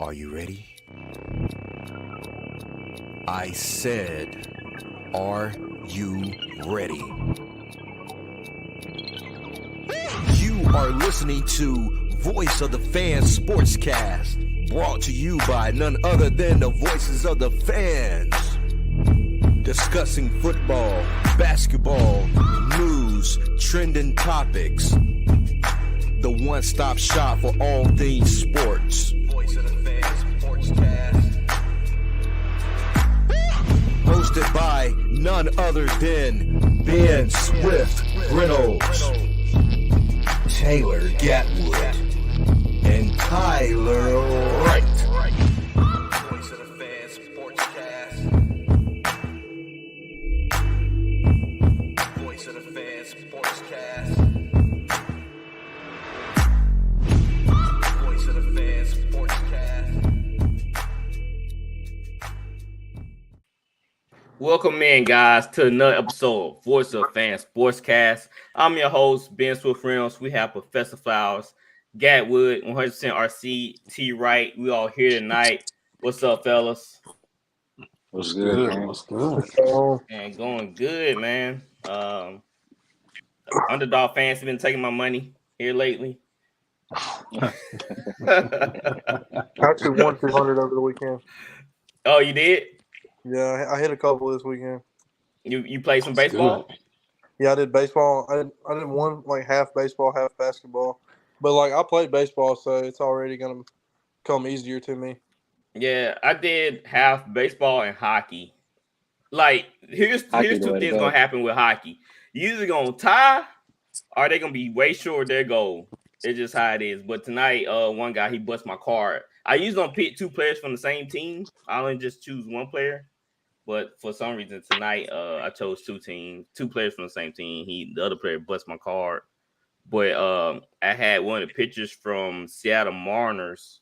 Are you ready? I said, are you ready? You are listening to Voice of the Fans Sportscast, brought to you by none other than the voices of the fans. Discussing football, basketball, news, trending topics. The one-stop shop for all things sports. Voice of the Fans Sportscast. Hosted by none other than Ben Swift Reynolds, Taylor Gatwood, and Tyler Wright. Voice of the Fans Sportscast. Voice of the Fans Sportscast. Voice of the Fans Sportscast. Welcome in, guys, to another episode of Voice of Fans Sportscast. I'm your host, Ben Swift Reynolds. We have Professor Flowers, Gatwood, 100% RC, T Wright. We all here tonight. What's up, fellas? What's good, man? What's good? And going good, man. Underdog fans have been taking my money here lately. I actually won 200 over the weekend. Oh, you did? Yeah, I hit a couple this weekend. You played some baseball? Yeah, I did baseball. I did one like half baseball, half basketball. But like I played baseball, so it's already gonna come easier to me. Yeah, I did half baseball and hockey. Like, here's two things gonna happen with hockey. You either gonna tie or they gonna be way short of their goal. It's just how it is. But tonight, one guy he bust my card. I usually don't pick two players from the same team. I only just choose one player. But for some reason tonight, I chose two players from the same team. The other player bust my card. But I had one of the pitchers from Seattle Mariners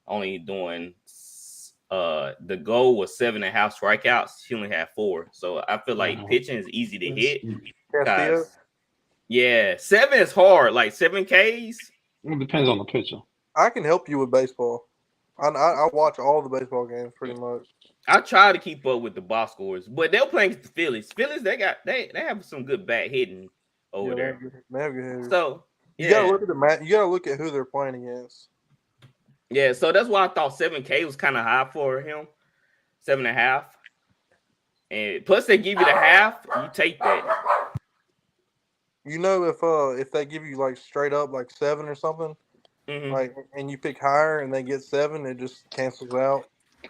only doing the goal was 7.5 strikeouts. He only had 4. So I feel like pitching is easy to hit. Yeah, 7 is hard. Like 7 Ks. It depends on the pitcher. I can help you with baseball. I watch all the baseball games pretty much. I try to keep up with the box scores, but they're playing against the Phillies. Phillies, they have some good bat hitting over there. They have good hitters. So you gotta look at you gotta look at who they're playing against. Yeah, so that's why I thought 7K was kind of high for him. 7.5. And plus they give you the half, you take that. You know, if they give you like straight up like 7 or something, like and you pick higher and they get 7, it just cancels out.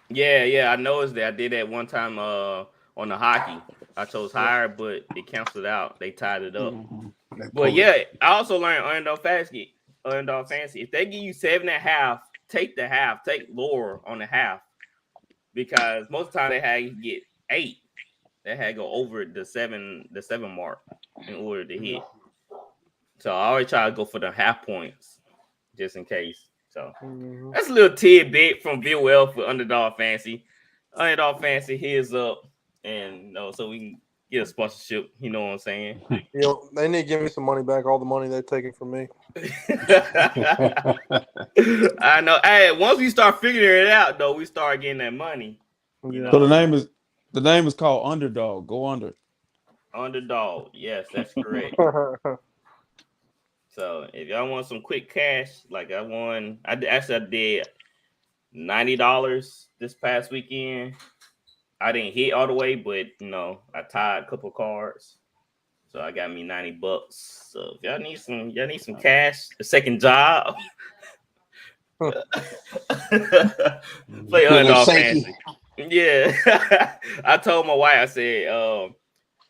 Yeah, I noticed that. I did that one time on the hockey. I chose higher, but it canceled out. They tied it up. But yeah, I also learned underdog fantasy. If they give you 7.5, take the half. Take lower on the half. Because most of the time they had you get 8. They had to go over the 7 mark in order to hit. So I always try to go for the half points just in case. So that's a little tidbit from Bill Well for Underdog Fantasy. Underdog Fantasy, here's up, and so we can get a sponsorship. You know what I'm saying? They need to give me some money back. All the money they've taken from me. I know. Hey, once we start figuring it out, though, we start getting that money. You know? So the name is called Underdog. Go under. Underdog. Yes, that's correct. So if y'all want some quick cash, like I did $90 this past weekend. I didn't hit all the way, but I tied a couple cards. So I got me $90. So if y'all need some cash, a second job. Play Underdog Fantasy. Yeah. I told my wife, I said,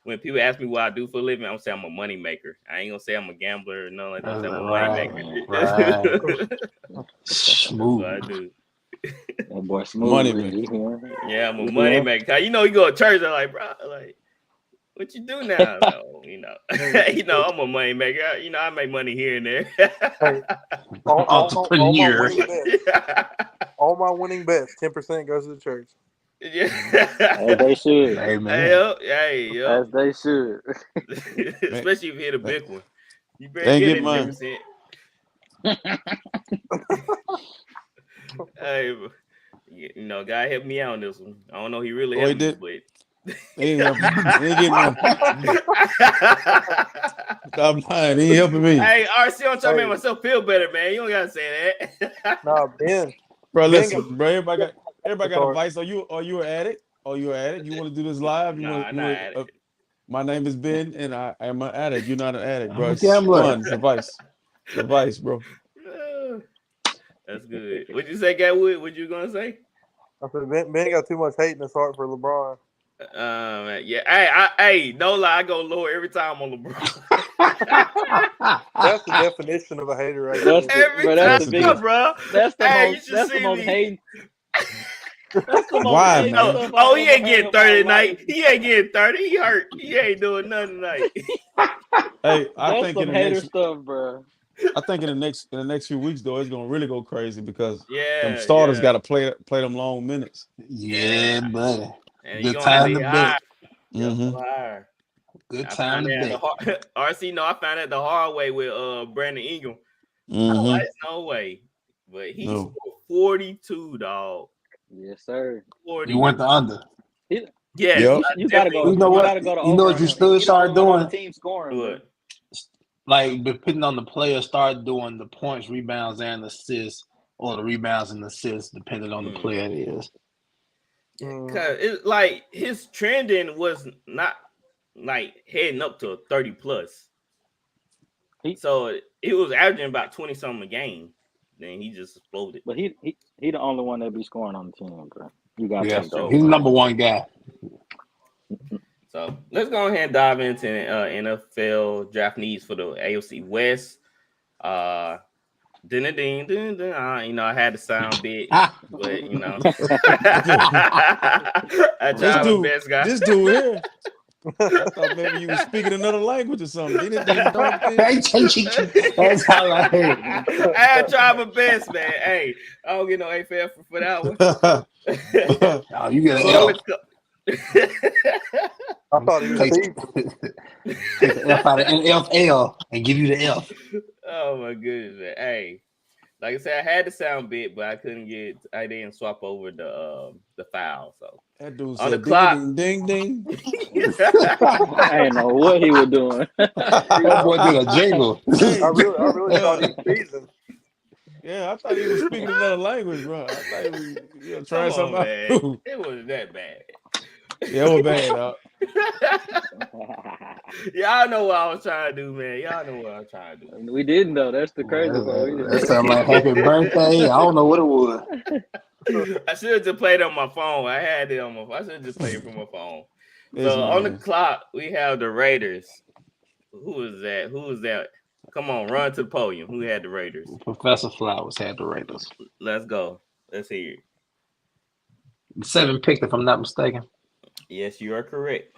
when people ask me what I do for a living, I'm gonna say I'm a money maker. I ain't gonna say I'm a gambler or nothing like that. I'm a money maker. Smooth. That's what I do. That boy smooth. Money maker. Yeah, I'm a money maker. You go to church, I'm like, bro, like, what you do now? No, I'm a money maker. I make money here and there. Entrepreneur. All my winning bets, 10% goes to the church. Yeah, As they should. Amen. Hey, As they should. Especially if you hit a big one. You better get it 10%. Hey, God help me out on this one. I don't know. He really helped me, but he ain't helping. He ain't getting nothing. Stop lying. He ain't helping me. Hey, RC, I'm trying to make myself feel better, man. You don't gotta say that. Nah, Ben. Bro, listen, bro. Everybody got Sorry. advice. Are you an addict? Are you an addict? You want to do this live? Nah, not addict. My name is Ben, and I am an addict. You're not an addict, bro. It's gambler. fun. It's advice. It's advice, bro. That's good. What'd you say, Gatwood? What you gonna say? I said Ben got too much hate in his heart for LeBron. Yeah. Hey, no lie, I go lower every time on LeBron. That's the definition of a hater, right That's there. Every time, the biggest, bro. that's the Hey, most. That's the most hating. That's the most Why, hating man? stuff Oh, I he ain't ever getting heard 30 in my tonight. life. He ain't getting 30. He hurt. He ain't doing nothing tonight. Hey, I That's think some in the hater next, stuff, bro. I think in the next few weeks though, it's gonna really go crazy because them Yeah, starters yeah. got to play them long minutes. Yeah, buddy. And Good you're gonna have time to to hit high. bet. Mm-hmm. Higher. Good I time found to that bet. RC. No, I found that the hard way with Brandon Ingram. Mm-hmm. There's no way, but he scored 42, dog. Yes, sir. 40. You went the under. Yes, Yep. You gotta go. You know what? Gotta go to You know over what you on him. still He the only start one on the doing? team scoring, bro. Like depending on the player, start doing the points, rebounds, and assists, or the rebounds and assists, depending on the player it is. Cause it's like his trending was not like heading up to 30 plus. So it was averaging about 20 something a game. Then he just exploded. But he the only one that be scoring on the team, bro. You gotta Yeah, take that. he's the number one guy. So let's go ahead and dive into NFL draft needs for the AFC West. Ding, you know, I had the sound bit, but you know, I tried my best, guy. This dude here. I thought maybe you were speaking another language or something. That's how I heard. I tried my best, man. Hey, I don't get no AFL for that one. Oh, you get an So F. I thought he was Take the F out of NFL and give you the F. Oh my goodness, man. Hey, like I said, I had the sound bit, but I didn't swap over the foul. So that dude on said the clock, ding ding. I didn't know what he was doing. That boy did a jingle. I really thought he was teasing. Yeah, I thought he was speaking another language, bro. I thought he was trying Come on, something man. out. It wasn't that bad. Yeah, it was bad, dog. Y'all know what I was trying to do, man. Y'all know what I was trying to do. We didn't though. That's the crazy part. That sounded like happy birthday. I don't know what it was. I should have just played it on my phone. I had it on my phone. I should have just played it from my phone. So on the clock, we have the Raiders. Who is that? Who is that? Come on, run to the podium. Who had the Raiders? Professor Flowers had the Raiders. Let's go. Let's hear it. 7 picked, if I'm not mistaken. Yes, you are correct.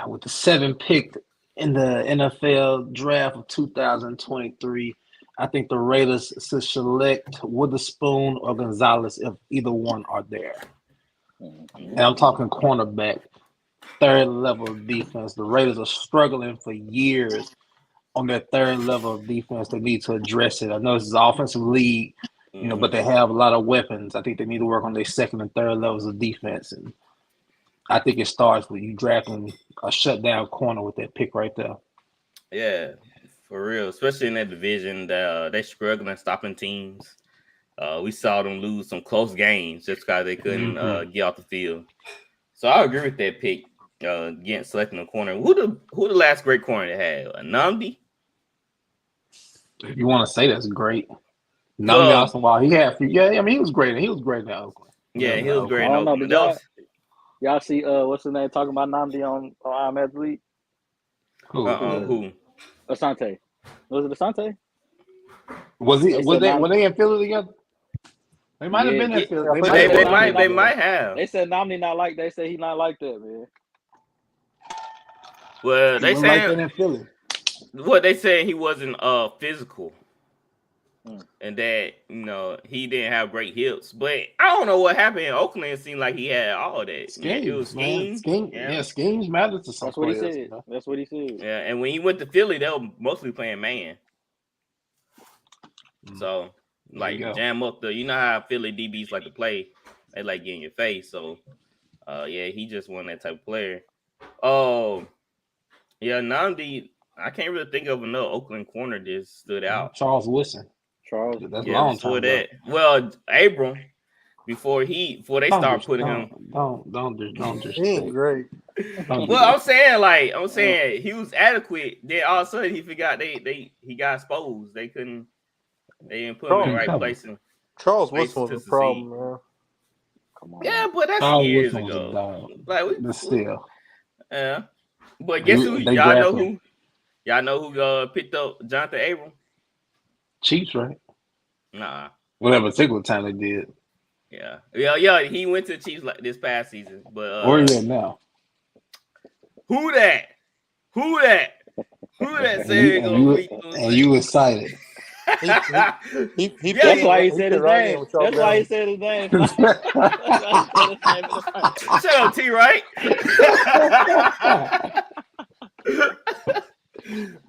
With the 7 picked in the NFL draft of 2023, I think the Raiders should select Witherspoon or Gonzalez if either one are there. And I'm talking cornerback, third level of defense. The Raiders are struggling for years on their third level of defense. They need to address it. I know this is an offensive league, but they have a lot of weapons. I think they need to work on their second and third levels of defense. And I think it starts with you drafting a shutdown corner with that pick right there. Yeah, for real. Especially in that division, they're struggling stopping teams. We saw them lose some close games just because they couldn't get off the field. So I agree with that pick. Getting selecting a corner. Who the last great corner they had? Nnamdi? If you want to say that's great. Nnamdi Austin, while he had, he was great. He was great in Oakland. Yeah, he was great I in don't Oakland. know, y'all see what's his name talking about Nnamdi on I'm Athlete? Who? Asante. Was it Asante? Were they in Philly together? They might have been in Philly. They might have. They said Nnamdi not like. They said he not like that, man. Well, they saying in Philly. What they saying he wasn't physical, and that he didn't have great hips. But I don't know what happened in Oakland. It seemed like he had all of that. Schemes, it was schemes. Schemes matter to some players. What he said. That's what he said. Yeah, and when he went to Philly, they were mostly playing man. So jam up you know how Philly DBs like to play. They like getting your face. So, yeah, he just wasn't that type of player. Oh, yeah, Nnamdi. I can't really think of another Oakland corner that stood out. Charles Woodson. Charles. That's a Yeah, long before time ago. that. Well, Abram. Before they start putting him. Don't He ain't disrespect. great. Well, I'm saying he was adequate. Then all of a sudden he forgot he got exposed. They didn't put him in the right place. Charles place Woodson to was a problem, succeed. man. Come on. Yeah, but that's Charles years Woodson was a ago. dog. Like But still. yeah. But guess who? They Y'all know drafted who? Y'all know who picked up Jonathan Abram? Chiefs, right? Nah. Whatever particular time they did. Yeah. He went to the Chiefs like this past season. But Where are you at now? Who that? Who that said And you excited. He That's why he fit said his right in name. with y'all That's why he guys. said his name. Shut up, T. Right?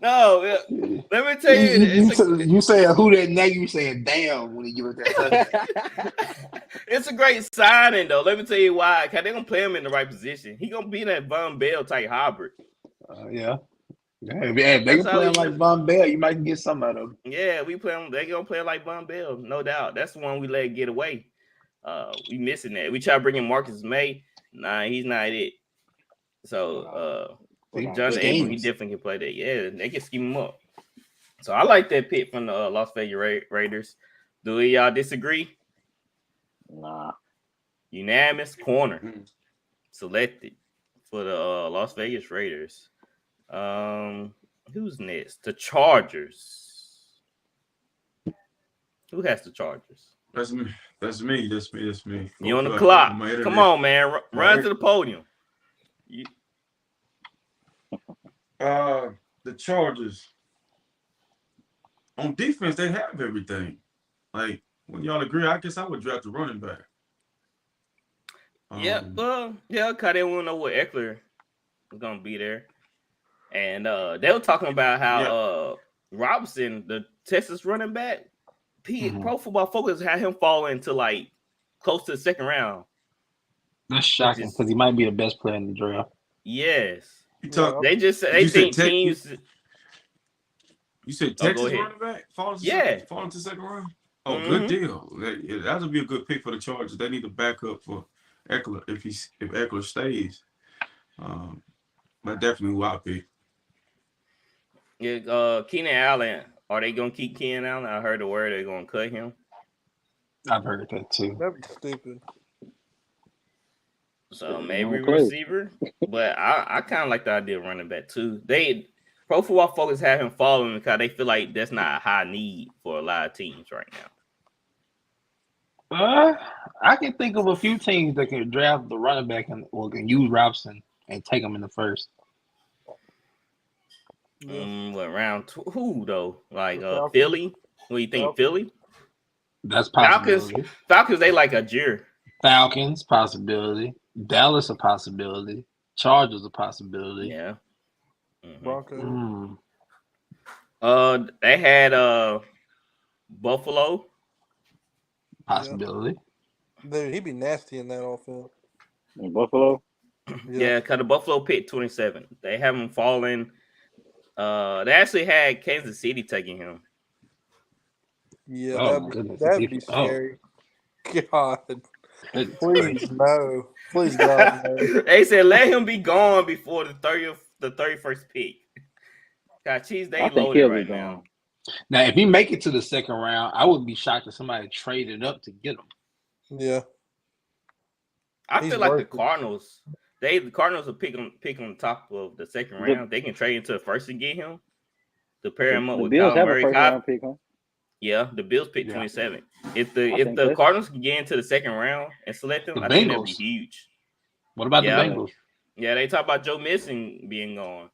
No, let me tell you. You saying who that? Now you saying damn when you give it that. It's a great signing though. Let me tell you why. Cause they're gonna play him in the right position. He gonna be in that Von Bell type hybrid. Yeah. If they can play him like Von Bell, you might get some out of him. Yeah, we play him. They gonna play like Von Bell, no doubt. That's the one we let get away. We missing that. We try to bring in Marcus May. Nah, he's not it. So Jonathan Abram, he definitely can play that. Yeah, they can scheme him up. So I like that pick from the Las Vegas Raiders. Do y'all disagree? Nah. Unanimous corner selected for the Las Vegas Raiders. Who's next? The Chargers. Who has the Chargers? That's me. You on the clock. Come on, man. Run to the podium. The Chargers. On defense, they have everything. Like, when y'all agree, I guess I would draft a running back. Cause they didn't know what Eckler was gonna be there. And they were talking about how Robinson, the Texas running back, Pro Football Focus had him fall into like close to the second round. That's shocking because he might be the best player in the draft. Yes. They think teams. You said Texas running back fall into second round? Oh, good deal. That would be a good pick for the Chargers. They need a backup for Eckler if Eckler stays. But definitely who I pick. Yeah, Keenan Allen. Are they gonna keep Keenan Allen? I heard the word they're gonna cut him. I've heard that too. That'd be stupid. So maybe receiver, but I kind of like the idea of running back too. Pro Football Focus have him following because they feel like that's not a high need for a lot of teams right now. I can think of a few teams that can draft the running back and can use Robinson and take him in the first. What round two? Who though? Like Philly? What do you think? Philly? That's possibility. Falcons, they like a jeer. Falcons, possibility. Dallas, a possibility. Chargers, a possibility. Yeah. Broncos. They had Buffalo. Possibility. Dude, he'd be nasty in that offense. In Buffalo? Yeah, because the Buffalo picked 27. They have him falling. They actually had Kansas City taking him. Yeah, that'd be scary. God. Please no. Please God no. They said let him be gone before the 31st pick. God, cheese, they loaded right now. Now, if he make it to the second round, I wouldn't be shocked if somebody traded up to get him. Yeah. I feel like the Cardinals. The Cardinals will pick on the top of the second round. They can trade into the first and get him to pair him up with Kyle Murray. Yeah, the Bills pick 27. If the Cardinals can get into the second round and select them, I think that'd be huge. What about the Bengals? Yeah, they talk about Joe Mixon being gone.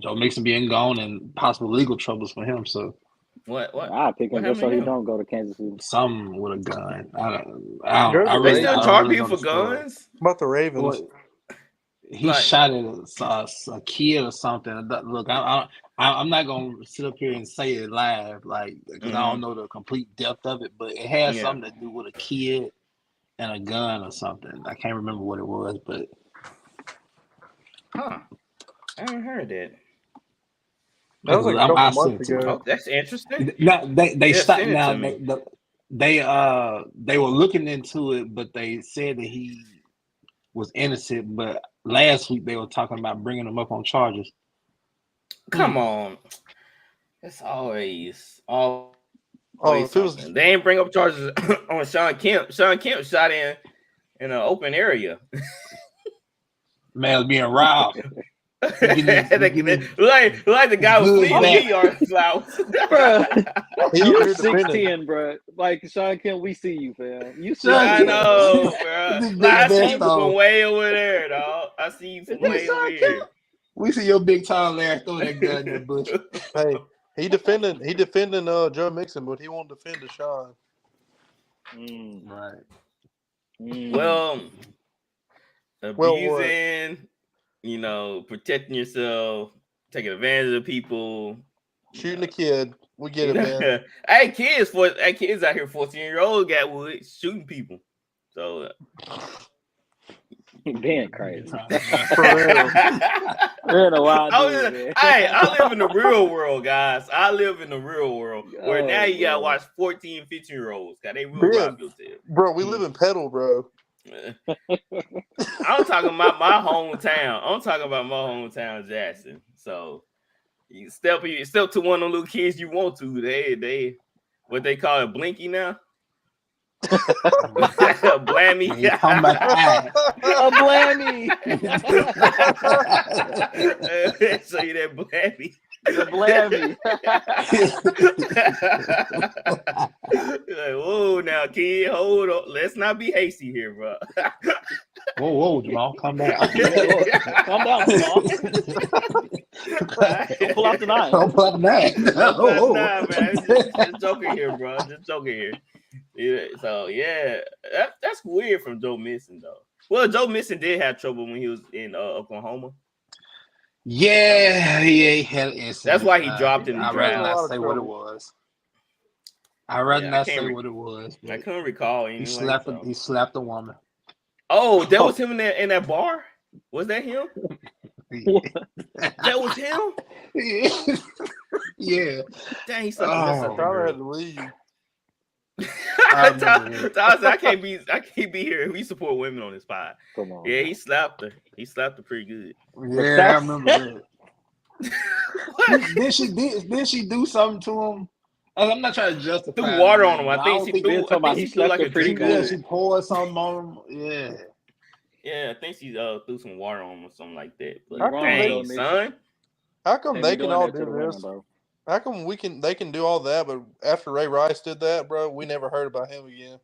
Joe Mixon being gone and possible legal troubles for him. So what? I pick him just so he don't go to Kansas City. Some with a gun. They still charge people for guns. About the Ravens. Well, he shot at a kid or something. Look, I'm not gonna sit up here and say it live, like because I don't know the complete depth of it, but it has something to do with a kid and a gun or something. I can't remember what it was, but I haven't heard that. That was like a couple months ago. Oh, that's interesting. No, they stopped. Send it Now to me. they were looking into it, but they said that he was innocent. But last week they were talking about bringing him up on charges. Come on, it's always something. They ain't bring up charges on Sean Kemp. Sean Kemp shot in an open area. Man was being robbed. Like the guy was fleeing yard flowers. Bro, you 6'10", bro. Like Sean Kemp, we see you, fam. You see I know, bro. I see you from way over there, dog. I see you from way over here. We see your big tall Larry throw that gun in the bush. Hey, he defending Joe Mixon, but he won't defend Deshaun. Right. Well, abusing, protecting yourself, taking advantage of people, shooting a kid. We get it, man. Hey, kids out here, 14-year-old got wood shooting people. So being crazy. For real. I live in the real world, guys. I live in the real world where now you gotta watch 14, 15-year-olds. Got they real rob yourself. Bro, we live in Petal, bro. I'm talking about my hometown. I'm talking about my hometown, Jackson. So you step to one of them little kids you want to. They what they call it, blinky now. Blammy. A blammy. So you that blammy. The blammy. Like, whoa, now, kid, hold on. Let's not be hasty here, bro. Whoa, Jamal, calm down. Calm down, Jamal. Don't pull out the knife. Don't pull out the knife. Nah, man. Just joking here, bro. Just joking here. Yeah, so yeah, that's weird from Joe Mixon though. Well, Joe Mixon did have trouble when he was in Oklahoma. Yeah, he had an incident. That's why he dropped in the I'd draft. rather not say what it was. I'd rather not say what it was. I couldn't recall. Anyway, he slapped a woman. Oh, that was him in that bar? Was that him? That was him? Yeah. Dang, he Tyler had to leave. I can't be here. We support women on this pod. Come on. Yeah, he slapped her. He slapped her pretty good. Yeah, I remember that. Did she do something to him? I'm not trying to justify. Threw water on him. I think she threw like a pretty good. She poured something on him. Yeah. Yeah, I think she threw some water on him or something like that. But dang, son. How come they can all do this? How come they can do all that, but after Ray Rice did that, bro, we never heard about him again?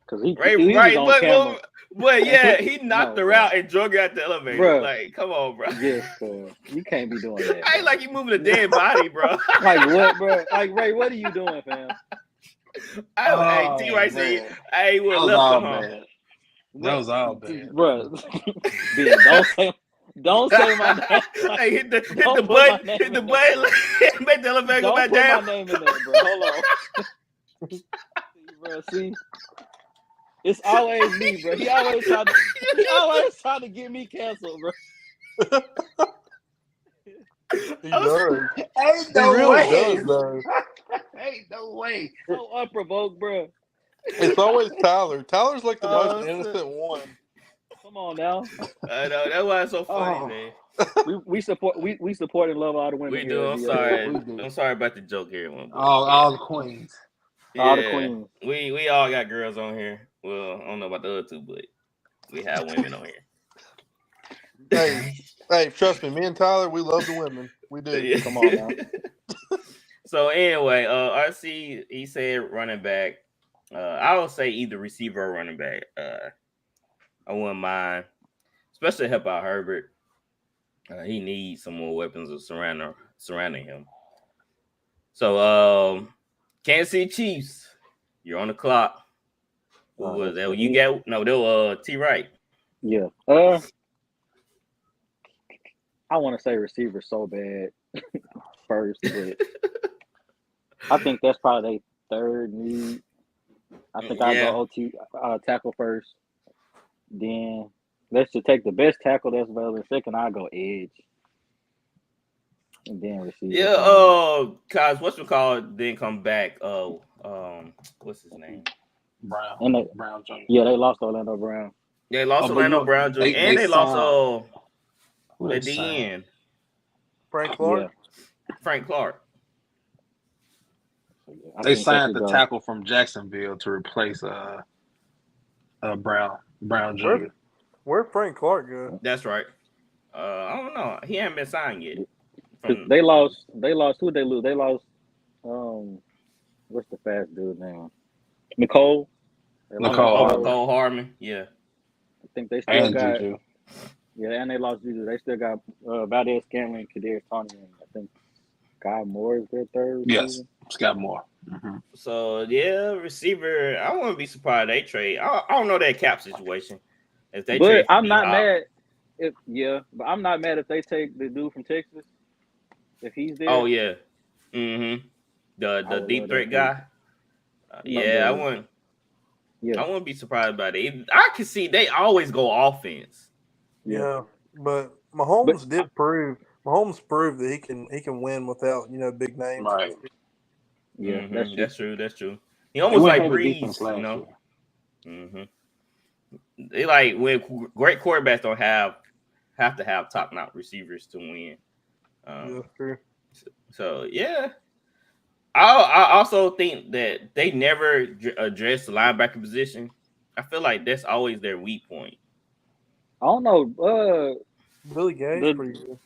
Because he was on camera. But yeah, he knocked her out and drug her out the elevator. Bro. Like, come on, bro. Yes, bro. You can't be doing that. I ain't like you moving a dead body, bro. Like what, bro? Like Ray, what are you doing, fam? Hey, T-Rice said, hey, we left him. That was all bad, bro. Don't say my name. Hey, hit the button, make the elevator go back down. Don't put my name in there, bro. Hold on. Bro, see, it's always me, bro. He always trying to get me canceled, bro. He does. Ain't no he really way. Does, though. Ain't no way. So unprovoked, bro. It's always Tyler. Tyler's like the most innocent one. Come on now. I know that's why it's so funny, man. We support and love all the women. We do. I'm sorry. I'm sorry about the joke here. All the queens. Yeah, all the queens. We all got girls on here. Well, I don't know about the other two, but we have women on here. Hey, trust me and Tyler, we love the women. We do. Yeah. Come on now. So anyway, RC, he said running back. I would say either receiver or running back. I wouldn't mind, especially to help out Herbert. He needs some more weapons surrounding him. So, Kansas City Chiefs, you're on the clock. What was that? You got no? They were T. Wright. Yeah. I want to say receiver so bad first, but I think that's probably their third need. I think I'll go OT tackle first. Then let's just take the best tackle that's available. Second, I'll go edge. And then receiver. Yeah, cause whatchamacallit didn't come back. What's his name? Brown Jr. Yeah, they lost Orlando Brown. They lost Orlando Brown Jr. and they lost at the end. Frank Clark. Yeah. Frank Clark. They signed the tackle from Jacksonville to replace Brown Jr. Where'd Frank Clark go? That's right. I don't know. He hasn't been signed yet. They lost. Who they lose? They lost. What's the fast dude name? Nicole Harmon. Yeah. I think they still got. Juju. Yeah, and they lost Juju. They still got Valdez Scantling, Kadarius Toney, and I think Scott Moore is their third. Yes, Scott Moore. Mm-hmm. So yeah, receiver. I wouldn't be surprised they trade. I don't know that cap situation. If they trade, I'm not mad. But I'm not mad if they take the dude from Texas. If he's there. Oh yeah. Mm-hmm. The deep threat guy. I wouldn't. Yeah. I wouldn't be surprised about it. I can see they always go offense. Yeah, but Mahomes proved that he can win without big names. Right. Yeah, that's true. He almost like Breeze, Mm-hmm. They like when great quarterbacks don't have to have top notch receivers to win. That's true. So yeah. I also think that they never address the linebacker position. I feel like that's always their weak point. I don't know. Billy Gay's pretty good.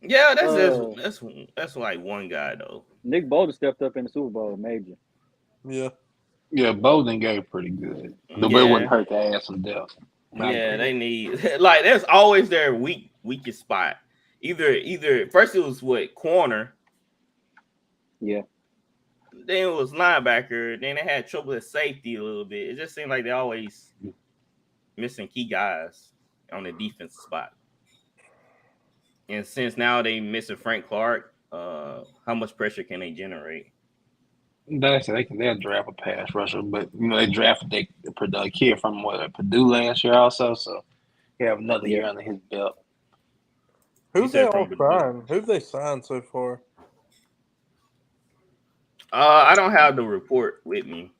Yeah, that's like one guy though. Nick Bolton stepped up in the Super Bowl, major. Yeah. Yeah, Bolden gave pretty good. The way wouldn't hurt to add some depth. They need like that's always their weakest spot. Either first it was corner. Yeah. Then it was linebacker. Then they had trouble at safety a little bit. It just seemed like they always missing key guys on the defensive spot. And since now they missing Frank Clark, how much pressure can they generate? They'll draft a pass rusher, but they drafted the kid from Purdue last year also, so he have another year under his belt. Who've they all signed? Who've they signed so far? I don't have the report with me,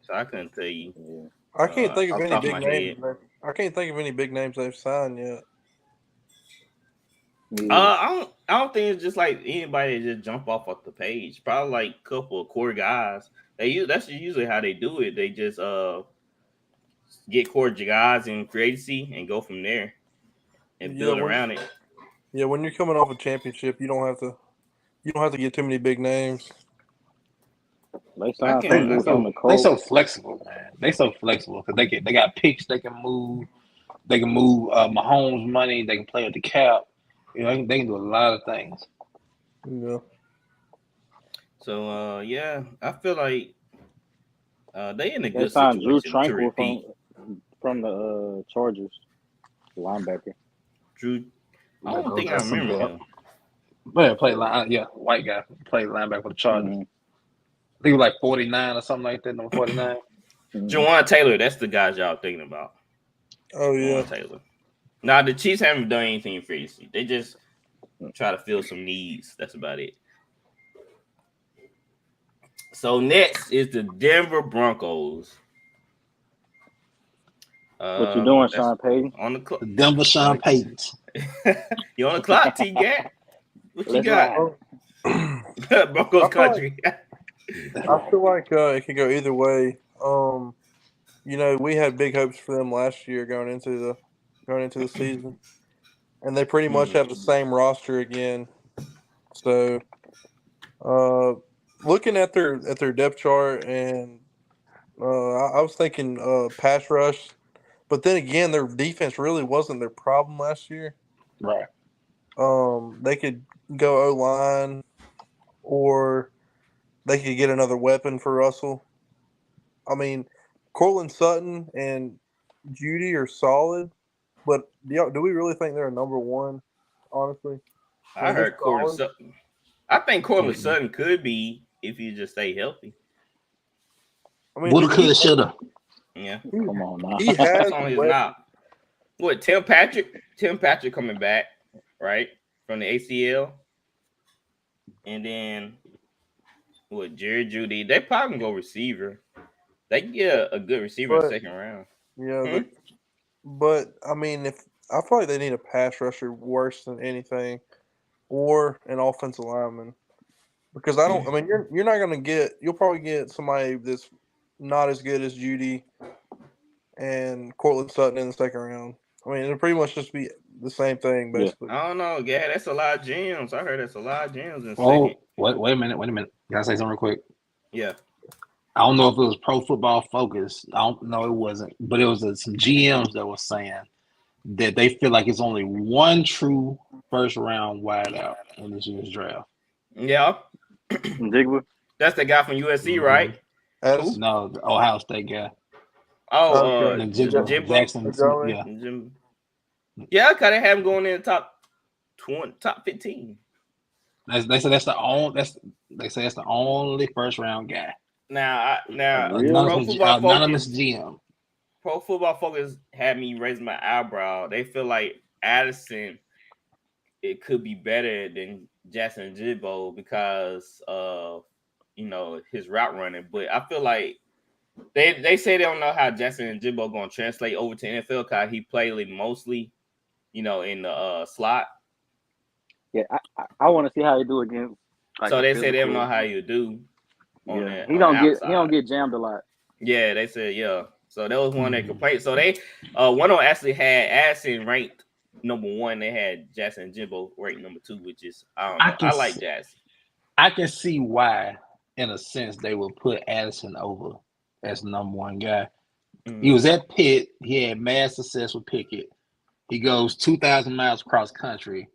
so I couldn't tell you. I can't think of any big names. I can't think of any big names they've signed yet. I don't think it's just like anybody that just jump off the page. Probably like a couple of core guys. That's usually how they do it. They just get core guys in free agency and go from there and build around it. Yeah, when you're coming off a championship, you don't have to get too many big names. They so flexible, man. They so flexible because they got picks. They can move. They can move Mahomes money. They can play at the cap. They can do a lot of things. Yeah. So I feel like they in a good situation. Drew Tranquil from the Chargers, the linebacker. Drew, I don't think I remember him. Man, white guy played linebacker for the Chargers. Mm-hmm. I think it was like 49 or something like that. Number 49. Jawan Taylor, that's the guys y'all thinking about. Oh yeah, Jawan Taylor. Now the Chiefs haven't done anything in free agency. They just try to fill some needs. That's about it. So next is the Denver Broncos. What you doing, Sean Payton? On the clock. Denver Sean Payton. You on the clock, T-Gat? What you got? Broncos country. I feel like it could go either way. We had big hopes for them last year going into the season, and they pretty much have the same roster again. So, looking at their depth chart, and I was thinking pass rush, but then again, their defense really wasn't their problem last year. Right. They could go O-line, or they could get another weapon for Russell. I mean, Cortland Sutton and Judy are solid, but do we really think they're a number one, honestly? I heard Cortland Sutton. I think Cortland Sutton could be if you just stay healthy. I mean, woulda, coulda, shoulda. Yeah. Come on now. He has on his knob. What, Tim Patrick coming back, right? From the ACL. And then what, Jerry Jeudy, they probably gonna go receiver. They can get a good receiver in the second round. Yeah, but I mean, if I feel like they need a pass rusher worse than anything, or an offensive lineman, because I mean, you're not gonna get. You'll probably get somebody that's not as good as Jeudy and Cortland Sutton in the second round. I mean, it'll pretty much just be the same thing, basically. I don't know, yeah, that's a lot of gems. I heard that's a lot of gems in Oh, second. wait a minute. Can I say something real quick? Yeah. I don't know if it was Pro Football Focus. I don't know, it wasn't, but it was some GMs that were saying that they feel like it's only one true first round wideout in this year's draft. Yeah. Digba? That's the guy from USC, right? No, the Ohio State guy. Oh, Jimbo Jackson. Yeah, because they have him going in the top 20, top 15. They say that's the only first round guy. Now, anonymous GM. Pro Football Focus had me raise my eyebrow. They feel like Addison, it could be better than Jackson Jimbo because of his route running. But I feel like they say they don't know how Jackson and Jimbo going to translate over to NFL because he played mostly, in the slot. Yeah, I want to see how he do against. So they say they don't know how you do. Yeah, he don't get jammed a lot. Yeah, they said yeah. So that was one of their complaints. So they one of them actually had Addison ranked number 1. They had Jackson and Jimbo ranked number 2, which is I like Jackson. I can see why, in a sense, they would put Addison over as the number 1 guy. He was at Pitt. He had mad success with Pickett. He goes 2,000 miles across country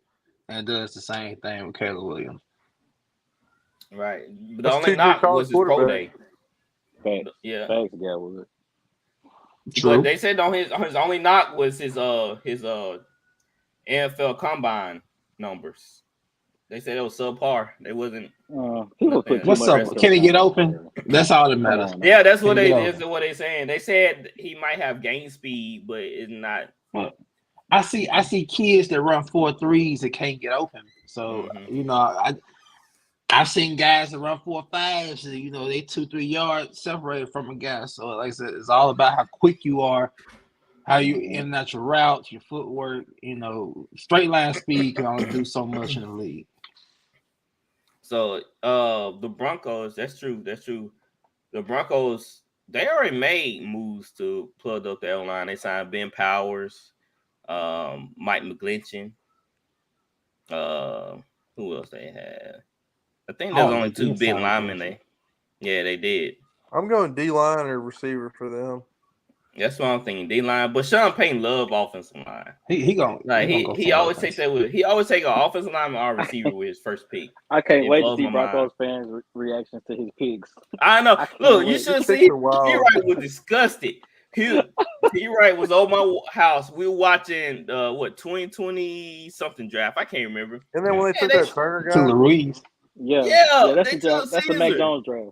and does the same thing with Caleb Williams. Right. But the only knock was his pro day. Facts. Yeah. Facts, yeah, was it? True. But they said on his only knock was his NFL combine numbers. They said it was subpar. They wasn't. What's up? Can he get open? That's all that matters. Yeah, that's what they saying. They said he might have gain speed, but it's not. I see kids that run 4.3s that can't get open. So I've seen guys that run 4.5s, and they 2-3 yards separated from a guy. So like I said, it's all about how quick you are, how you in and out your routes, your footwork. Straight line speed can only do so much in the league. So the Broncos, that's true. The Broncos, they already made moves to plug up their line. They signed Ben Powers, Mike McGlinchey. Who else they had? I think there's only 2 big linemen. They did. I'm going D-line or receiver for them. That's what I'm thinking, D-line. But Sean Payton love offensive line. He always take that with. He always take an offensive lineman or receiver with his first pick. I can't wait to see Broncos fans' reactions to his picks. I know. Look, you should see. P-Wright was disgusted. P-Wright was over my house. We were watching 2020 something draft. I can't remember. And then when they took that Turner guy, to Louise. Yeah, that's the Mac Jones draft.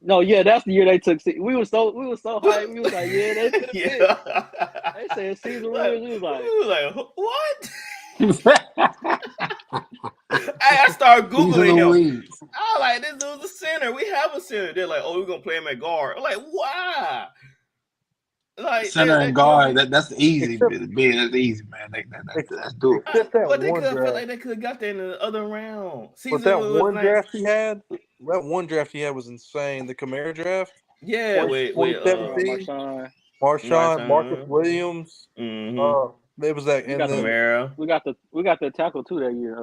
No, yeah, that's the year they took. We were so hyped. We was like, yeah, they took They said Caesar Williams. We was like, what? I started Googling him. I was like, this dude's a center. We have a center. They're like, oh, we're gonna play him at guard. I'm like, why? Like center and guard. That's easy. That's easy, man. That's doable. But they could feel like they could have got there in the other round. But that one draft he had. That one draft he had was insane. The Kamara draft. Yeah, with Marshawn, Marcus Williams. Mm-hmm. It was that. We got the tackle too that year.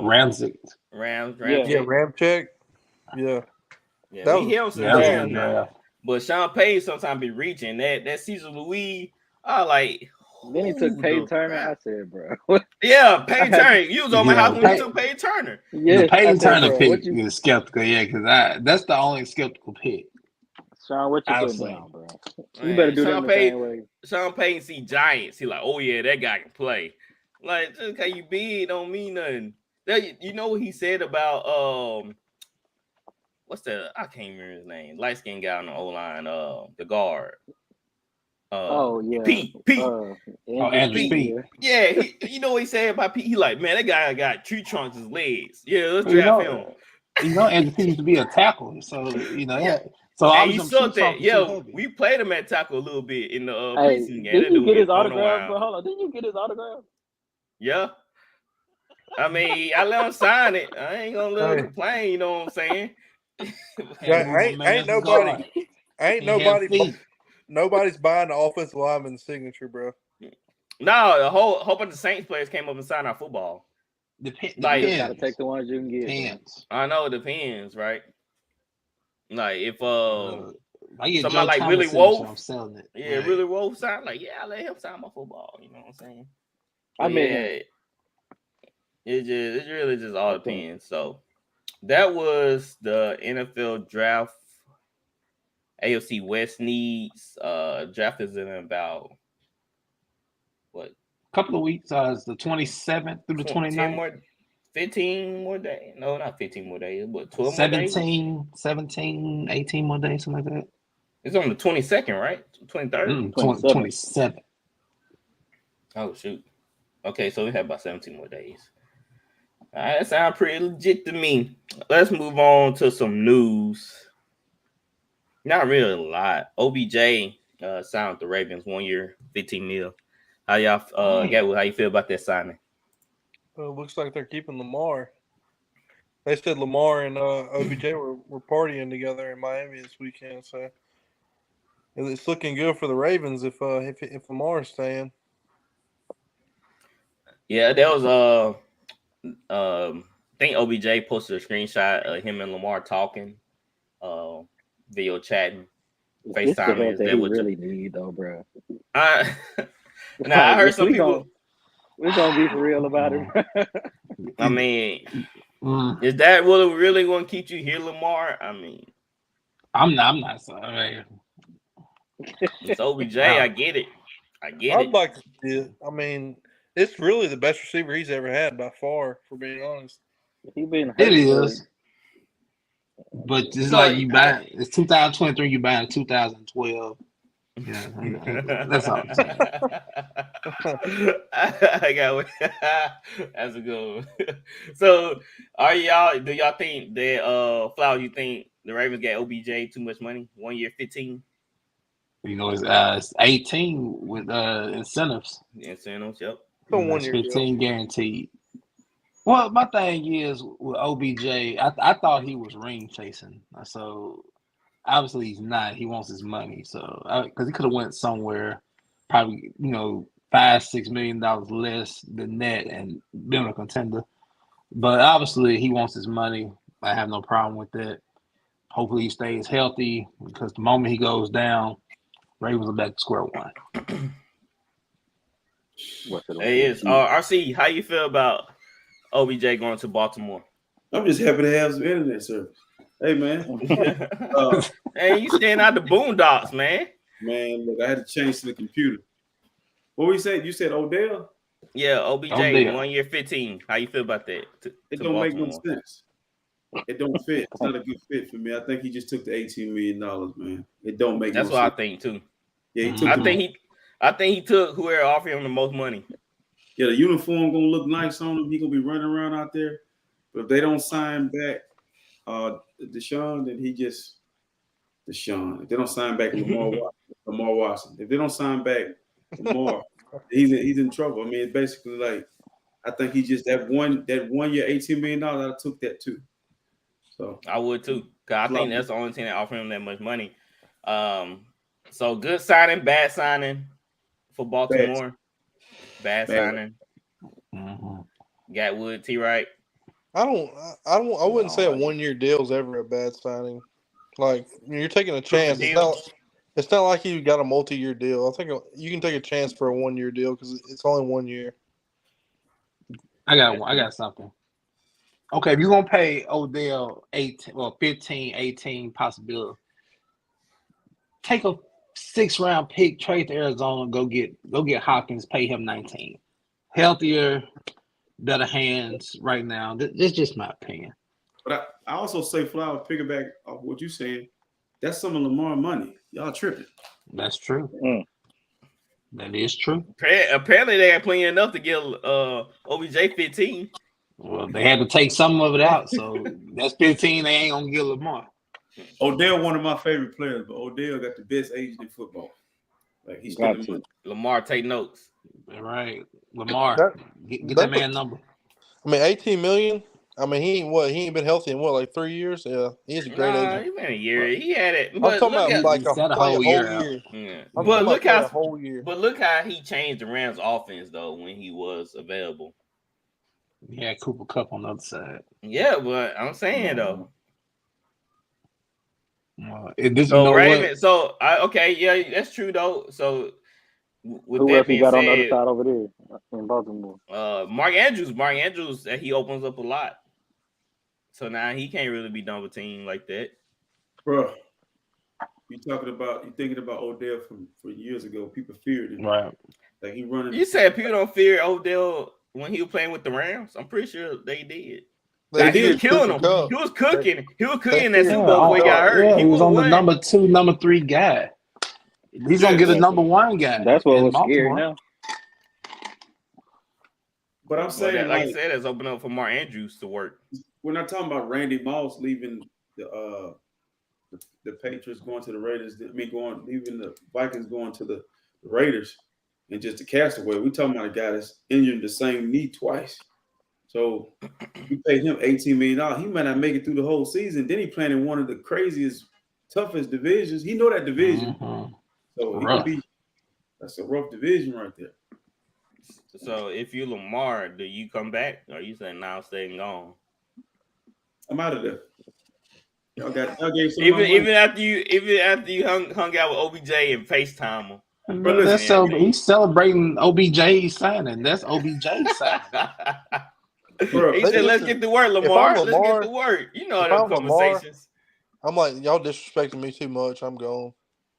Ramsey. Ramczyk. Yeah. That was but Sean Payton sometimes be reaching that Cesar Louis. I like. Then he took Peyton Turner. I said, bro. Yeah, Peyton Turner. You was on my house when he took Peyton Turner. Yeah, the Peyton Turner pick is skeptical. Yeah, because that's the only skeptical pick. Sean, what you putting down, bro? You better do that the same way. Sean Payton see Giants. He like, oh yeah, that guy can play. Like, just because you big don't mean nothing. You know what he said about what's that? I can't remember his name. Light skinned guy on the O line, the guard. Pete. Andrew Pete. Yeah, you know what he said about Pete? He like, man, that guy got tree trunks his legs. Yeah, let's draft him. Andrew Pete used to be a tackle, so yeah. So and he sucked that. Yeah, we played him at tackle a little bit in the preseason game. Didn't you get his autograph? Bro? Hold on, didn't you get his autograph? Yeah. I mean, I let him sign it. I ain't gonna let him complain. You know what I'm saying? Nobody's buying the offensive lineman's signature, bro. No, a whole bunch of Saints players came up and signed our football. You gotta take the ones you can get. Depends. I know it depends, right? Like if somebody like Willie Wolf, I'm selling it. Yeah, right. Willie Wolf signed. Like, yeah, I let him sign my football. You know what I'm saying? I mean, it really just all depends. So that was the NFL draft. AFC West needs draft is in about what? A couple of weeks. It's the 27th through the 29th. 15 more days. No, not 15 more days, but 12 17, more days. 17, 18 more days, something like that. It's on the 22nd, right? 23rd? 27th. Oh, shoot. Okay, so we have about 17 more days. All right, that sounds pretty legit to me. Let's move on to some news. Not really a lot. OBJ signed with the Ravens 1 year, $15 million. How y'all how you feel about that signing? Well, it looks like they're keeping Lamar. They said Lamar and OBJ were partying together in Miami this weekend, so it's looking good for the Ravens if Lamar is staying. Yeah, there was I think OBJ posted a screenshot of him and Lamar talking, video chatting, FaceTime. Is that what you really need, though, bro? I heard some people. We're gonna be for real about it. I mean, is that what really going to keep you here, Lamar? I mean, I'm not sorry. It's OBJ. I get it. I'd like to see it. I mean, it's really the best receiver he's ever had by far, for being honest. It is. But it's like you buy it's 2023, you buy in 2012. Yeah, that's all I'm saying. I got that's a good one. So, do y'all think that Flower, you think the Ravens got OBJ too much money? 1 year, 15? It's 18 with incentives. Incentives, yep. 1 year 15 guaranteed. Well, my thing is with OBJ, I thought he was ring chasing. So obviously he's not. He wants his money. So because he could have went somewhere, probably $5-6 million less than that and been a contender. But obviously he wants his money. I have no problem with that. Hopefully he stays healthy because the moment he goes down, Ravens are back to square one. It is. RC, how you feel about OBJ going to Baltimore? I'm just happy to have some internet service. Hey, man. Hey, you staying out the boondocks, man. Man, look, I had to change to the computer. What we said? You said Odell? Yeah, OBJ, 1 year, 15. How you feel about that? It don't make no sense. It don't fit. It's not a good fit for me. I think he just took the $18 million, man. It don't make no sense. That's what I think, too. Yeah, he took I think he took whoever offered him the most money. Yeah, the uniform gonna look nice on him. He gonna be running around out there. But if they don't sign back Deshaun, then he just Deshaun. If they don't sign back Lamar Watson. If they don't sign back Lamar, he's in trouble. I mean, it's basically like I think he just that one year $18 million. I took that too. So I would too. Cause I think that's the only team that offered him that much money. So good signing, bad signing for Baltimore. Bad signing. Mm-hmm. Gatwood, T. Wright. I wouldn't say a 1 year deal is ever a bad signing. Like you're taking a chance. It's not like you got a multi-year deal. I think you can take a chance for a 1 year deal because it's only 1 year. I got something. Okay, if you're gonna pay Odell 15, 18 possibility, take a 6th-round pick, trade to Arizona, go get Hopkins, pay him 19. Healthier, better hands right now. That's just my opinion. But I also say, Flower, piggyback off what you saying, that's some of Lamar money. Y'all tripping. That's true. That is true. Apparently, they got plenty enough to get OBJ 15. Well, they had to take some of it out, so that's 15. They ain't gonna get Lamar. Odell, one of my favorite players, but Odell got the best agent in football. Like he's got to. Lamar, take notes. All right, Lamar, get that man number. I mean, 18 million. I mean, he ain't been healthy in like 3 years. Yeah, he's a great agent. He been a year. He had it. I'm talking about like a whole year. Yeah. But look how a whole year. But look how he changed the Rams' offense though when he was available. He had Cooper Kupp on the other side. Yeah, but I'm saying though. Okay, yeah, that's true though. So with who that else being he got said, on the other side over there in Baltimore? Mark Andrews, he opens up a lot. So now he can't really be done with a team like that. Bro, you thinking about Odell from years ago. People feared him. Right. Like he running. You said people don't fear Odell when he was playing with the Rams? I'm pretty sure they did. He was killing him. He was cooking. He was cooking that Super Bowl before he got hurt. Yeah, he was on the number 2, number 3 guy. He's gonna get a number 1 guy. That's what was scary now. But I'm saying, like I said, it's open up for Mark Andrews to work. We're not talking about Randy Moss leaving the Patriots going to the Raiders. Leaving the Vikings going to the Raiders, and just a castaway. We're talking about a guy that's injured the same knee twice. So you paid him $18 million. He might not make it through the whole season. Then he playing in one of the craziest, toughest divisions. He know that division. So he could be. That's a rough division right there. So if you Lamar, do you come back, or you saying now stay and gone? I'm out of there. Y'all gave some even after you hung out with OBJ and FaceTime him. He's celebrating OBJ signing. That's OBJ signing. Bro, he said, "Let's get to work, Lamar. Let's get to work." You know them conversations. I'm like, y'all disrespecting me too much. I'm gone.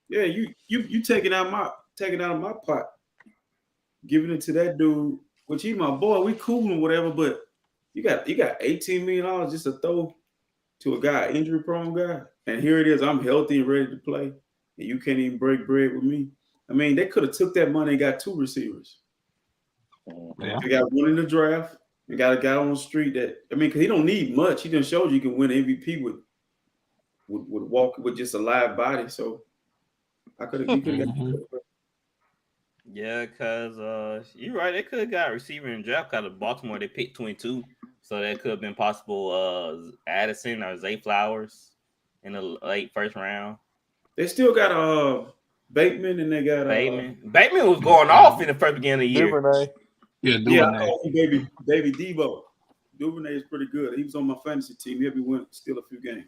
Yeah, you taking out of my pot, giving it to that dude, which he my boy. We cool and whatever, but you got $18 million just to throw to a guy, injury prone guy, and here it is. I'm healthy and ready to play, and you can't even break bread with me. I mean, they could have took that money and got 2 receivers. Yeah. They got one in the draft. They got a guy on the street because he don't need much. He done showed you can win MVP with walk with just a live body. So I could have got. Yeah, because you're right. They could have got a receiver in draft. Because of Baltimore, they picked 22, so that could have been possible. Addison or Zay Flowers in the late first round. They still got Bateman, and they got Bateman. Bateman was going off in the first beginning of the year. Duvernay. Yeah, baby Debo. Duvernay is pretty good. He was on my fantasy team. He'll be still a few games.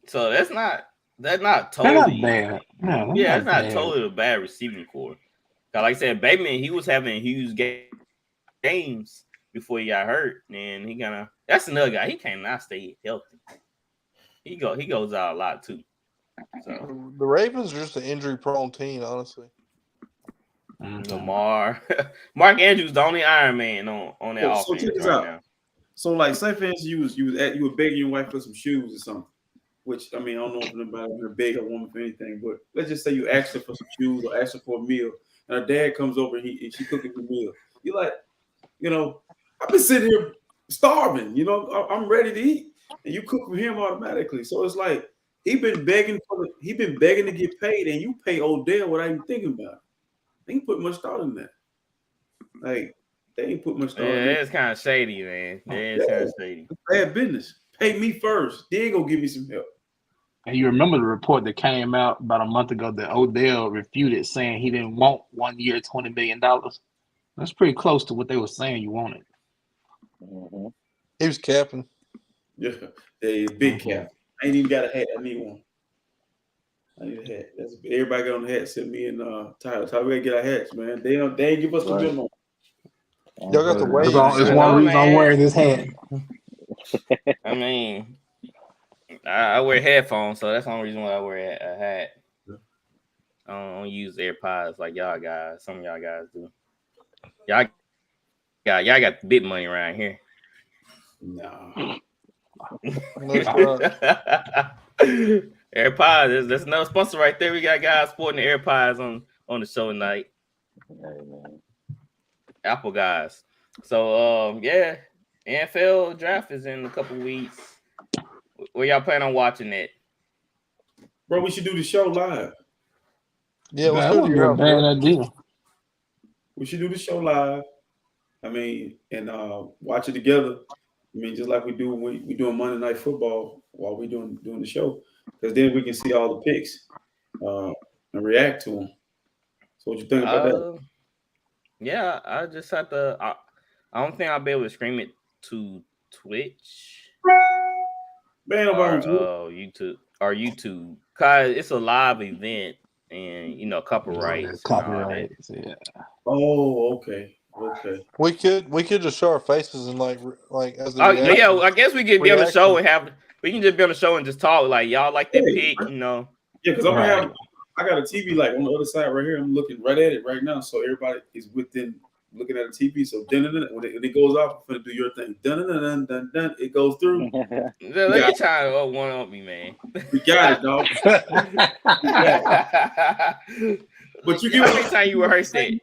So that's not totally bad. No, it's not totally a bad receiving core. Like I said, Bateman, he was having huge games before he got hurt, and that's another guy. He cannot stay healthy. He goes out a lot too. So the Ravens are just an injury-prone team, honestly. Lamar, Mark Andrews, the only Iron Man on that offense right now. So, like, say for instance, you were begging your wife for some shoes or something. Which I mean, I don't know if anybody beg a woman for anything, but let's just say you ask her for some shoes or ask her for a meal, and her dad comes over and she cooking the meal. You're like, I've been sitting here starving. I'm ready to eat, and you cook for him automatically. So it's like he been begging to get paid, and you pay Odell without even thinking about it. They ain't put much thought in that. Like they ain't put much thought. Yeah, it's kind of shady, man. It's kind of shady. Bad business. Pay me first, then go give me some help. And you remember the report that came out about a month ago that Odell refuted, saying he didn't want 1 year, $20 million. That's pretty close to what they were saying you wanted. Mm-hmm. He was capping. Yeah, big cap. I ain't even got a hat. I need one. I need a hat. Everybody got on the hat except me and Tyler. Tyler, we gotta get our hats, man. They ain't give us the memo. Y'all got the way. It's one reason I'm wearing this hat. I mean, I wear headphones, so that's the only reason why I wear a hat. I don't use AirPods like y'all guys. Some of y'all guys do. Y'all got big money around here. No. AirPods. That's another sponsor right there. We got guys sporting the AirPods on the show tonight. Hey, man. Apple guys. So yeah, NFL draft is in a couple weeks. Where y'all plan on watching it? Bro, we should do the show live. Yeah, let's that do would it. be a bad idea. We should do the show live. I mean, and watch it together. I mean, just like we do when we doing Monday Night Football while we doing the show, because then we can see all the picks and react to them. So what you think about that? Yeah, I just have to. I don't think I'll be able to stream it to Twitch or YouTube, cause it's a live event and copyrights. Copyrights, yeah. Oh, okay. We could just show our faces and like as the yeah, I guess we could be on the show and we can just be on the show and just talk like y'all like that pick, Yeah, because I got a TV like on the other side right here. I'm looking right at it right now, so everybody is within looking at the TV. So when it goes off, I'm gonna do your thing. Dun, it goes through. Let me try to one up me, man. We got it, dog. But you give how many times you rehearsed it?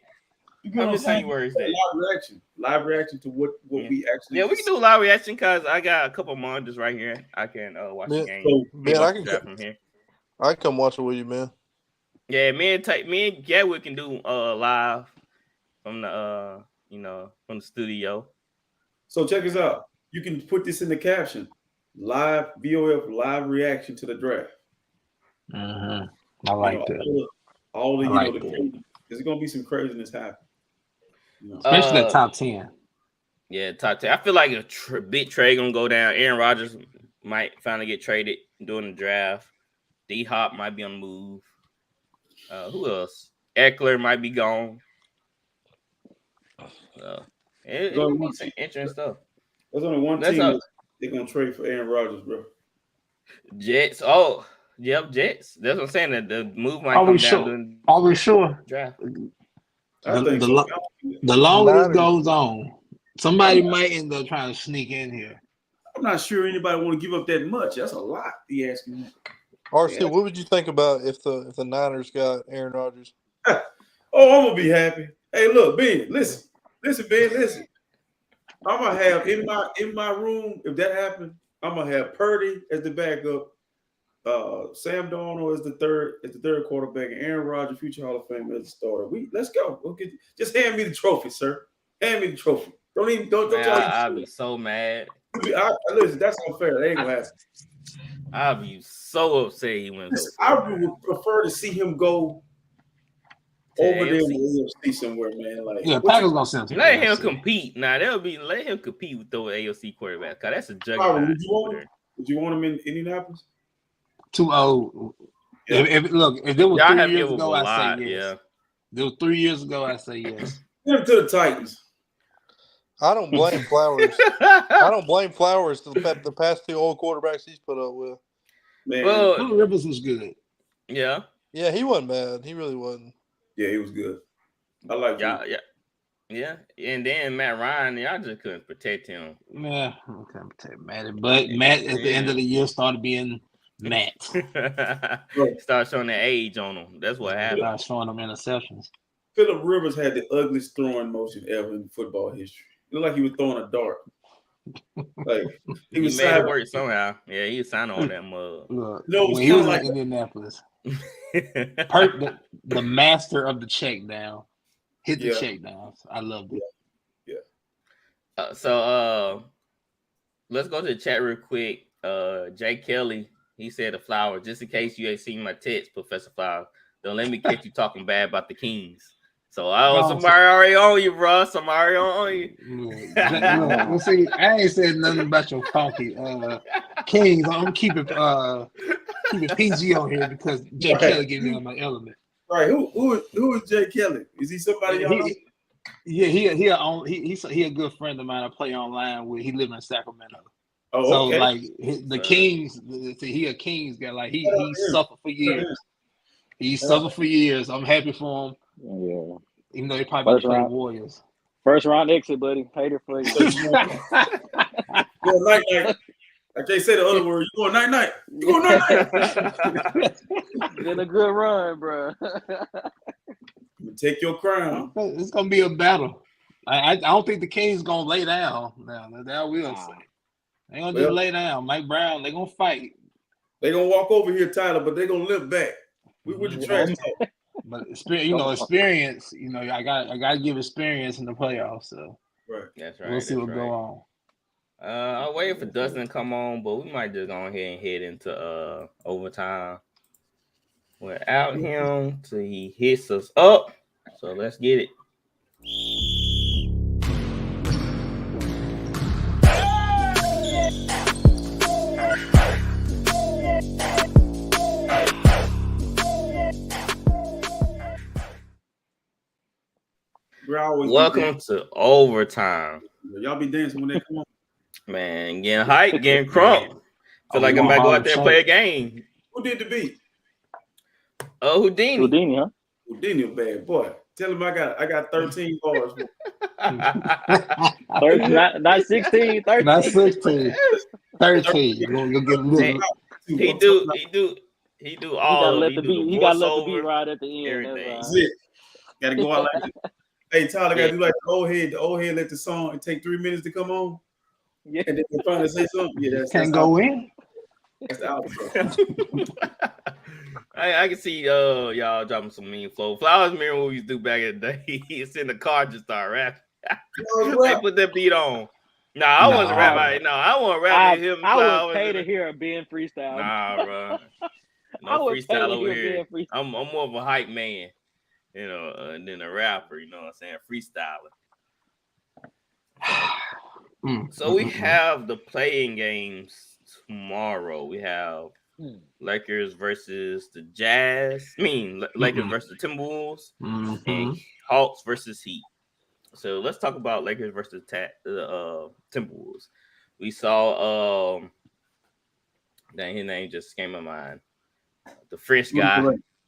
How many times you rehearsed that? Live reaction to what we actually. Yeah, we can do a live reaction because I got a couple monitors right here. I can watch the game. I can from here. I can come watch it with you, man. Yeah, me and Gadwood can do live from the from the studio. So check this out. You can put this in the caption: live VOF live reaction to the draft. I like that. All the there's gonna be some craziness happen. Especially the top 10. Yeah, top 10. I feel like a big trade gonna go down. Aaron Rodgers might finally get traded during the draft. D-Hop might be on the move. Who else? Eckler might be gone. It'll be some interesting stuff. There's only one team they're gonna trade for Aaron Rodgers, bro. Jets. Oh, yep, Jets. That's what I'm saying. That the move might come down. Are we sure? Draft. The longer this goes on, somebody might end up trying to sneak in here. I'm not sure anybody want to give up that much. That's a lot. He asking me. RC, what would you think about if the Niners got Aaron Rodgers? Oh, I'm gonna be happy. Hey, look, Ben, listen, Ben. I'm gonna have in my room, if that happens, I'm gonna have Purdy as the backup, Sam Darnold as the third quarterback, and Aaron Rodgers, future Hall of Fame, as the starter. Let's go. Just hand me the trophy, sir. Hand me the trophy. Don't I'll be so mad. Listen, that's unfair. That ain't gonna happen. I'll be so upset he went. I would prefer to see him go over there in the AFC somewhere, man. Like, Packers gonna send him. Let him compete. Now let him compete with those AFC quarterbacks. Cause that's a juggernaut. Would you want him in Indianapolis? Too old. Yeah. If there was 3 years ago, I say yes. Yeah. There was 3 years ago, I say yes. Give him to the Titans. I don't blame Flowers. I don't blame Flowers the past two old quarterbacks he's put up with. Man, Phillip Rivers was good. Yeah. Yeah, he wasn't bad. He really wasn't. Yeah, he was good. I like Yeah. And then Matt Ryan, y'all just couldn't protect him. Yeah, I couldn't protect Matt. But Matt at the end of the year started being Matt. Start showing the age on him. That's what happened. Start showing them interceptions. Phillip Rivers had the ugliest throwing motion ever in football history. It looked like he was throwing a dart. Like he made it work somehow. Yeah, he was signing on that mug. Look, when he was in Indianapolis, the master of the check down hit the check down. I loved it. Yeah. So let's go to the chat real quick. Jay Kelly, he said to Flower, just in case you ain't seen my text, Professor Flower, don't let me catch you talking bad about the Kings. So somebody already on you, bro. Somebody on you. Well, see, I ain't said nothing about your funky Kings. I'm keeping PG on here because Jay Kelly gave me on my element. Right? Who is Jay Kelly? Is he somebody y'all know? Yeah, he's a good friend of mine. I play online with. He lives in Sacramento. Oh, so okay. like the Kings, he a Kings guy. Like he suffered for years. He suffered for years. I'm happy for him. Yeah. Even though he probably played Warriors. First round exit, buddy. Hater for you. Going night. I can't say the other word. You going night. You going night. Been a good run, bro. Take your crown. It's gonna be a battle. I don't think the Kings gonna lay down. Now that will say. They gonna just lay down. Mike Brown, they gonna fight. They gonna walk over here, Tyler, but they gonna limp back. We with the trash talk. But experience. I gotta give experience in the playoffs. So right, that's right. We'll see what go on. I'm waiting for Dustin to come on, but we might just go ahead and head into overtime without him till he hits us up. So let's get it. Welcome to overtime. Y'all be dancing when they come on. Man, getting hyped, getting crunk. Feel like I'm about to go out there and play a game. Who did the beat? Houdini. Houdini, huh? Houdini, a bad boy. Tell him I got 13 bars. 13, not 16, 13. Not 16. 13. You'll get a little. He do all of it. He gotta let the beat ride at the end. That's it. Gotta go out like that. Hey, Tyler, gotta do like the old head. The old head let the song take 3 minutes to come on. Yeah. And then they're trying to say something. Yeah, that's go in. That's the outro. I can see y'all dropping some mean flow. Flowers mirror what we used to do back in the day. He's in the car just start rapping. They put that beat on. I wasn't rapping. I wasn't rapping him. I would pay to hear a Ben freestyle. Nah, bro. No freestyle over here. I'm more of a hype man, than a rapper. You know what I'm saying? Freestyler. So we have the playing games tomorrow. We have Lakers versus the Jazz. Lakers versus the Timberwolves and Hawks versus Heat. So let's talk about Lakers versus the Timberwolves. We saw his name just came to mind. The French guy,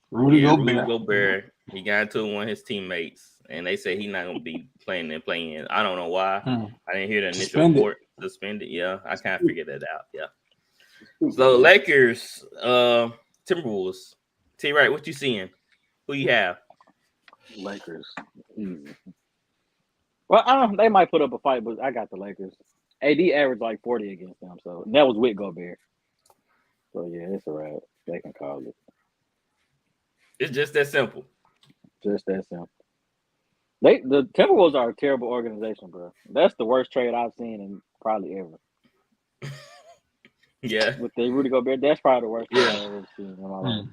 Rudy Gobert. He got into one of his teammates, and they say he's not gonna be playing and playing. I don't know why. I didn't hear the initial report. Suspended. Yeah, I kind of figured that out. Yeah. So Lakers, Timberwolves. T-Right, what you seeing? Who you have? Lakers. Well, they might put up a fight, but I got the Lakers. AD averaged like 40 against them, so that was with Gobert. So yeah, it's all right. They can call it. It's just that simple. Just that simple. The Timberwolves are a terrible organization, bro. That's the worst trade I've seen in probably ever. Yeah. With the Rudy Gobert, that's probably the worst trade I've ever seen in my life.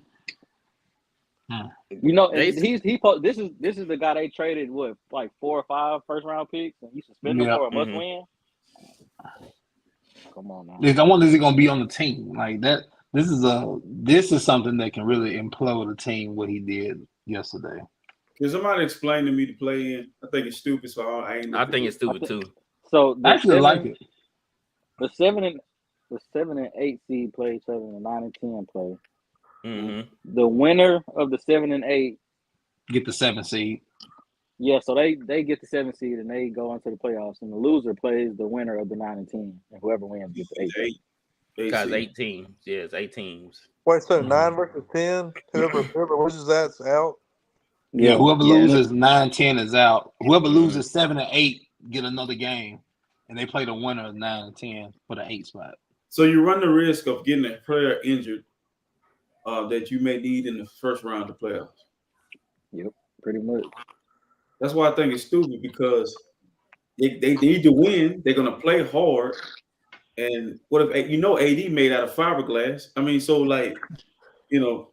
This is the guy they traded like 4 or 5 first round picks, and you suspended him for a must win. Come on now. I wonder is he gonna be on the team like that? This is something that can really implode a team. What he did yesterday. Can somebody explain to me the play in? I think it's stupid. So I think it's stupid too. So I actually like it. The 7 and 8 seed play 7 and 9 and 10 play. The winner of the 7 and 8 get the 7 seed. Yeah, so they get the 7 seed and they go into the playoffs, and the loser plays the winner of the 9 and 10, and whoever wins gets the 8 seed. Because 8 teams, it's 8 teams. Wait, so 9 versus 10, whoever loses that's out. Yeah, whoever loses 9-10 is out. Whoever loses 7 and 8 get another game, and they play the winner of 9 and 10 for the 8 spot. So you run the risk of getting a player injured that you may need in the first round of playoffs. Yep, pretty much. That's why I think it's stupid, because they need to win. They're gonna play hard, and what if AD made out of fiberglass? I mean, so like you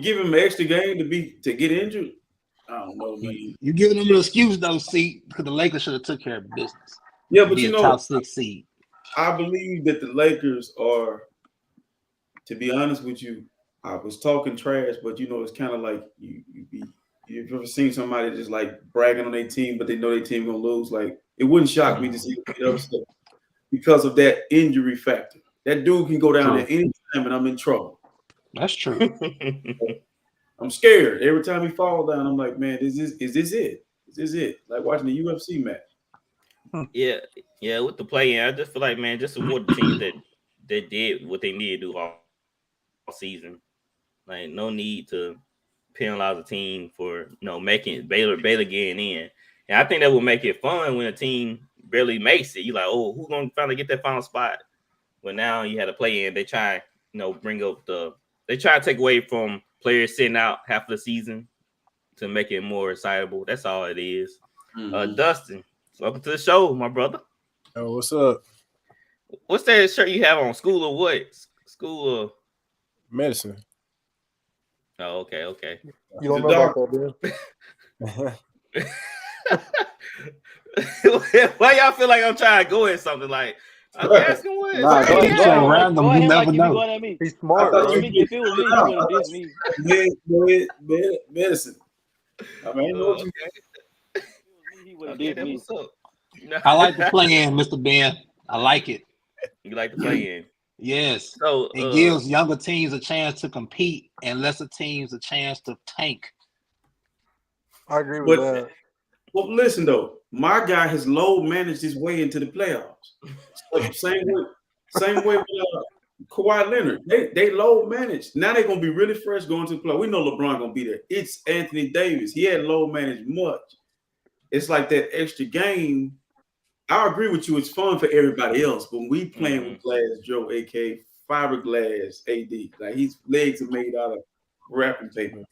give him an extra game to get injured. I don't know, man. You giving them an excuse though, see, because the Lakers should have took care of business. Yeah, but top 6 seed. I believe that the Lakers are. To be honest with you, I was talking trash, but it's kind of like you've ever seen somebody just like bragging on their team, but they know their team gonna lose. Like, it wouldn't shock me to see them get upset because of that injury factor. That dude can go down at any time, and I'm in trouble. That's true. I'm scared every time he falls down. I'm like, man, is this it? This is it. Like watching the UFC match. Yeah, with the play-in, I just feel like, man, just support the teams that did what they needed to do all season. Like, no need to penalize a team for making Baylor getting in. And I think that will make it fun when a team barely makes it. You're like, oh, who's gonna finally get that final spot? But now you had a play-in. They try, bring up they try to take away from players sitting out half of the season to make it more excitable. That's all it is. Dustin, welcome to the show, my brother. Oh, what's up? What's that shirt you have on? School of what? School of medicine. Oh, okay. You don't know about that, dude. Why y'all feel like I'm trying to go at something like I'm asking what? Nah, go random. You never know. He's smart. If it was me, you would have did me. Medicine. I mean, He would have did me. I like to play in, Mr. Ben. I like it. You like to play in? Yes. So it gives younger teams a chance to compete and lesser teams a chance to tank. I agree with that. Well, listen though, my guy has low managed his way into the playoffs. Same way with Kawhi Leonard. They low managed. Now they're gonna be really fresh going to the play. We know LeBron gonna be there. It's Anthony Davis. He had low managed much. It's like that extra game. I agree with you. It's fun for everybody else, but when we playing with Glass Joe, aka Fiberglass AD, like his legs are made out of wrapping paper.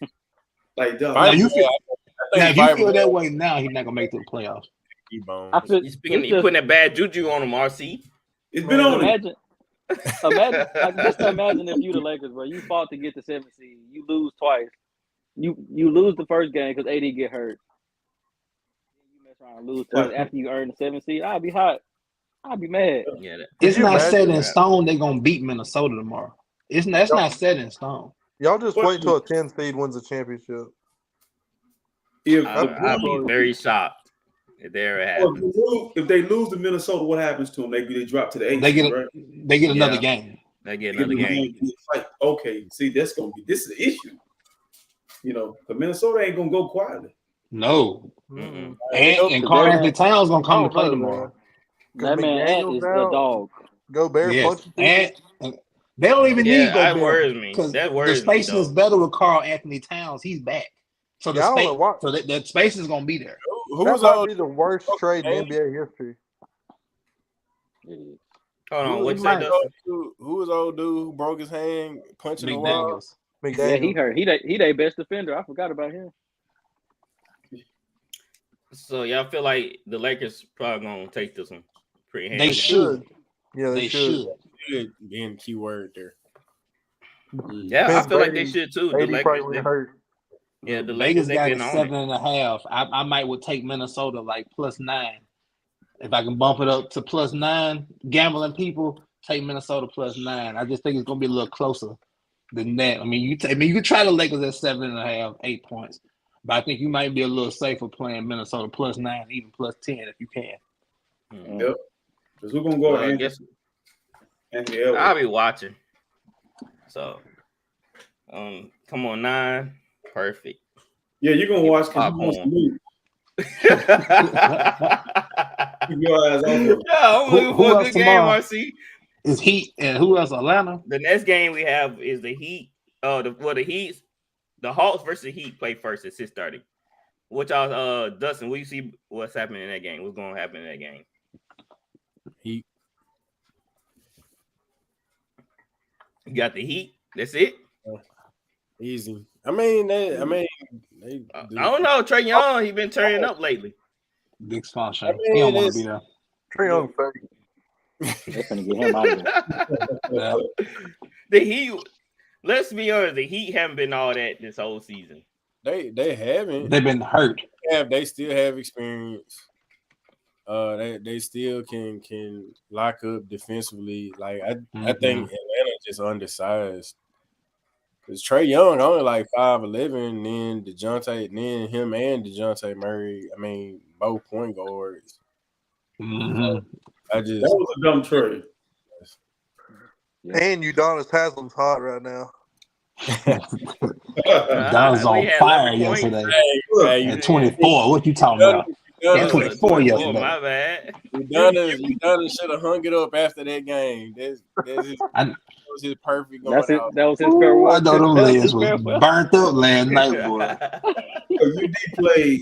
Like, dog. Now, if you feel that way now, he's not gonna make the playoffs. You putting that bad juju on him, RC. It's been on. Imagine, just imagine if you the Lakers, bro. You fought to get the 7th seed. You lose twice. You lose the first game because AD get hurt. You mess around and lose twice after you earn the 7th seed. I'd be hot. I'd be mad. Yeah, it's not set in stone. They're gonna beat Minnesota tomorrow. That's not set in stone. Y'all just wait till a 10 seed wins the championship. I'd be very shocked if they ever happen. If they lose to Minnesota, what happens to them? They drop to the 8th. They get another game. They get another game. Okay, see, this is the issue. But Minnesota ain't gonna go quietly. No. And Carl Towns gonna come to play tomorrow. That man Ant is the dog. Go Bear. Yes. They don't even need Go Bear. That worries me. The spacing is better with Carl Anthony Towns. He's back. So that space is gonna be there. Who might be the worst trade in NBA history? Hold on, what's who was the old dude who broke his hand punching the wall? Yeah, he hurt. He their best defender. I forgot about him. So y'all feel like the Lakers probably gonna take this one pretty handy? They should. Yeah, they should. Being key word there. Yeah, I feel like they should too. The Lakers hurt. Yeah, the Lakers got it 7.5. I might would take Minnesota like +9. If I can bump it up to +9, gambling people take Minnesota +9. I just think it's gonna be a little closer than that. I mean, you can try the Lakers at 7.5, 8 points, but I think you might be a little safer playing Minnesota +9, even +10 if you can. Yep. Because we're gonna go. I guess I'll be watching. So, come on 9. Perfect. Yeah, you're gonna watch because you want to lose. I'm looking for a good game, RC. Is Heat and who else? Atlanta. The next game we have is the Heat. The Hawks versus the Heat play first at 6:30. What y'all, Dustin? Will you see what's happening in that game? What's going to happen in that game? Heat. You got the Heat. That's it. Easy. I don't know. Trae Young, he been turning up lately. Big sponsor. He don't want to be there. Trae Young, they're gonna get him out of there. The Heat. Let's be honest. The Heat haven't been all that this whole season. They haven't. They've been hurt. They still have experience. They still can lock up defensively. Like I think Atlanta just undersized. Because Trae Young only like 5'11", then him and DeJounte Murray. I mean, both point guards. That was a dumb trade. And Udonis Haslem's hot right now. That was on fire yesterday. At 24, what you talking about? Yeah, 24 yesterday. My bad. Udonna should have hung it up after that game. That was his perfect going out. That was his farewell. I know them legs was burnt up last night, boy. UD played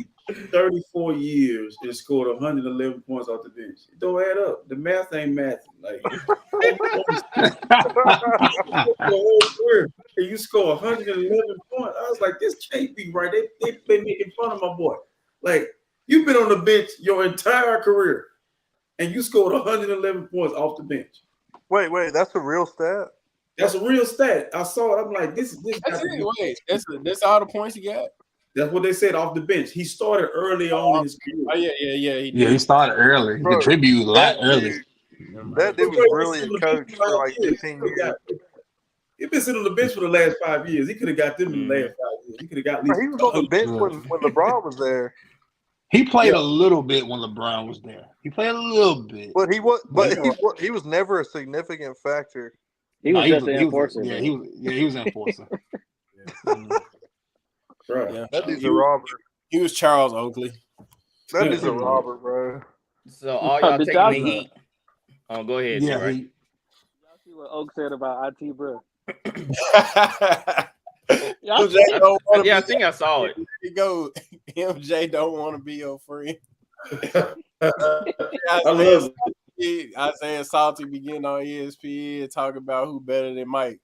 34 years and scored 111 points off the bench. It don't add up. The math ain't math. Like you score 111 points. I was like, this can't be right. They've been making fun of my boy. Like, you've been on the bench your entire career, and you scored 111 points off the bench. Wait, that's a real stat? That's a real stat. I saw it. I'm like, this. That's that's all the points he got. That's what they said off the bench. He started early on in his career. Oh yeah. He started early. He contributed a lot early. That dude was really a coach for like 15 years. He's been sitting on the bench for the last 5 years. He could have got them in the last 5 years. He could have got. He was on the bench when LeBron was there. He played a little bit when LeBron was there. He played a little bit, but he was never a significant factor. He was just an enforcer. He was an enforcer. Right. Yeah, that dude's a robber. He was Charles Oakley. That dude's a robber, bro. So all y'all taking the heat. Oh, go ahead. Yeah. Right. Y'all see what Oak said about IT, bro? I think I saw it. There you go. MJ don't want to be your friend. I love it. Isaiah Salty be getting on ESPN talking about who better than Mike.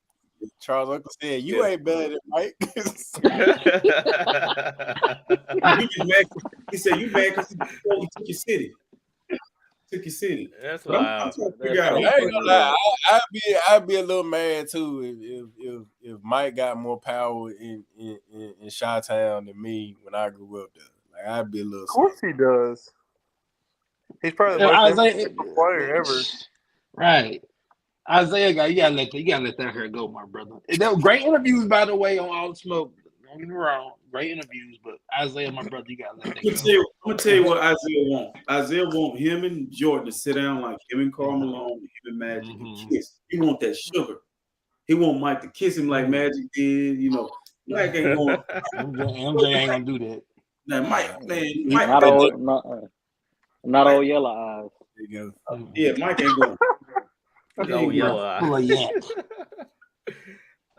Charles Oakley said, "You ain't better than Mike." He said, "You mad because he took your city." That's wild. I ain't gonna lie. I'd be a little mad too if Mike got more power in Chi-Town than me when I grew up there. Like, I'd be a little. Of course he does. He's probably the most important player ever. Right. Isaiah, you gotta let that hair go, my brother. And there were great interviews, by the way, on All the Smoke. Don't get me wrong, great interviews, but Isaiah, my brother, you gotta let that go. I'm gonna tell you what Isaiah wants. Isaiah wants him and Jordan to sit down like him and Karl Malone, him and Magic, and kiss. He want that sugar. He want Mike to kiss him like Magic did. You know, Mike ain't going. MJ ain't gonna do that. Now, Mike, not all yellow eyes. There you go. Yeah, Mike ain't going. No yellow eye.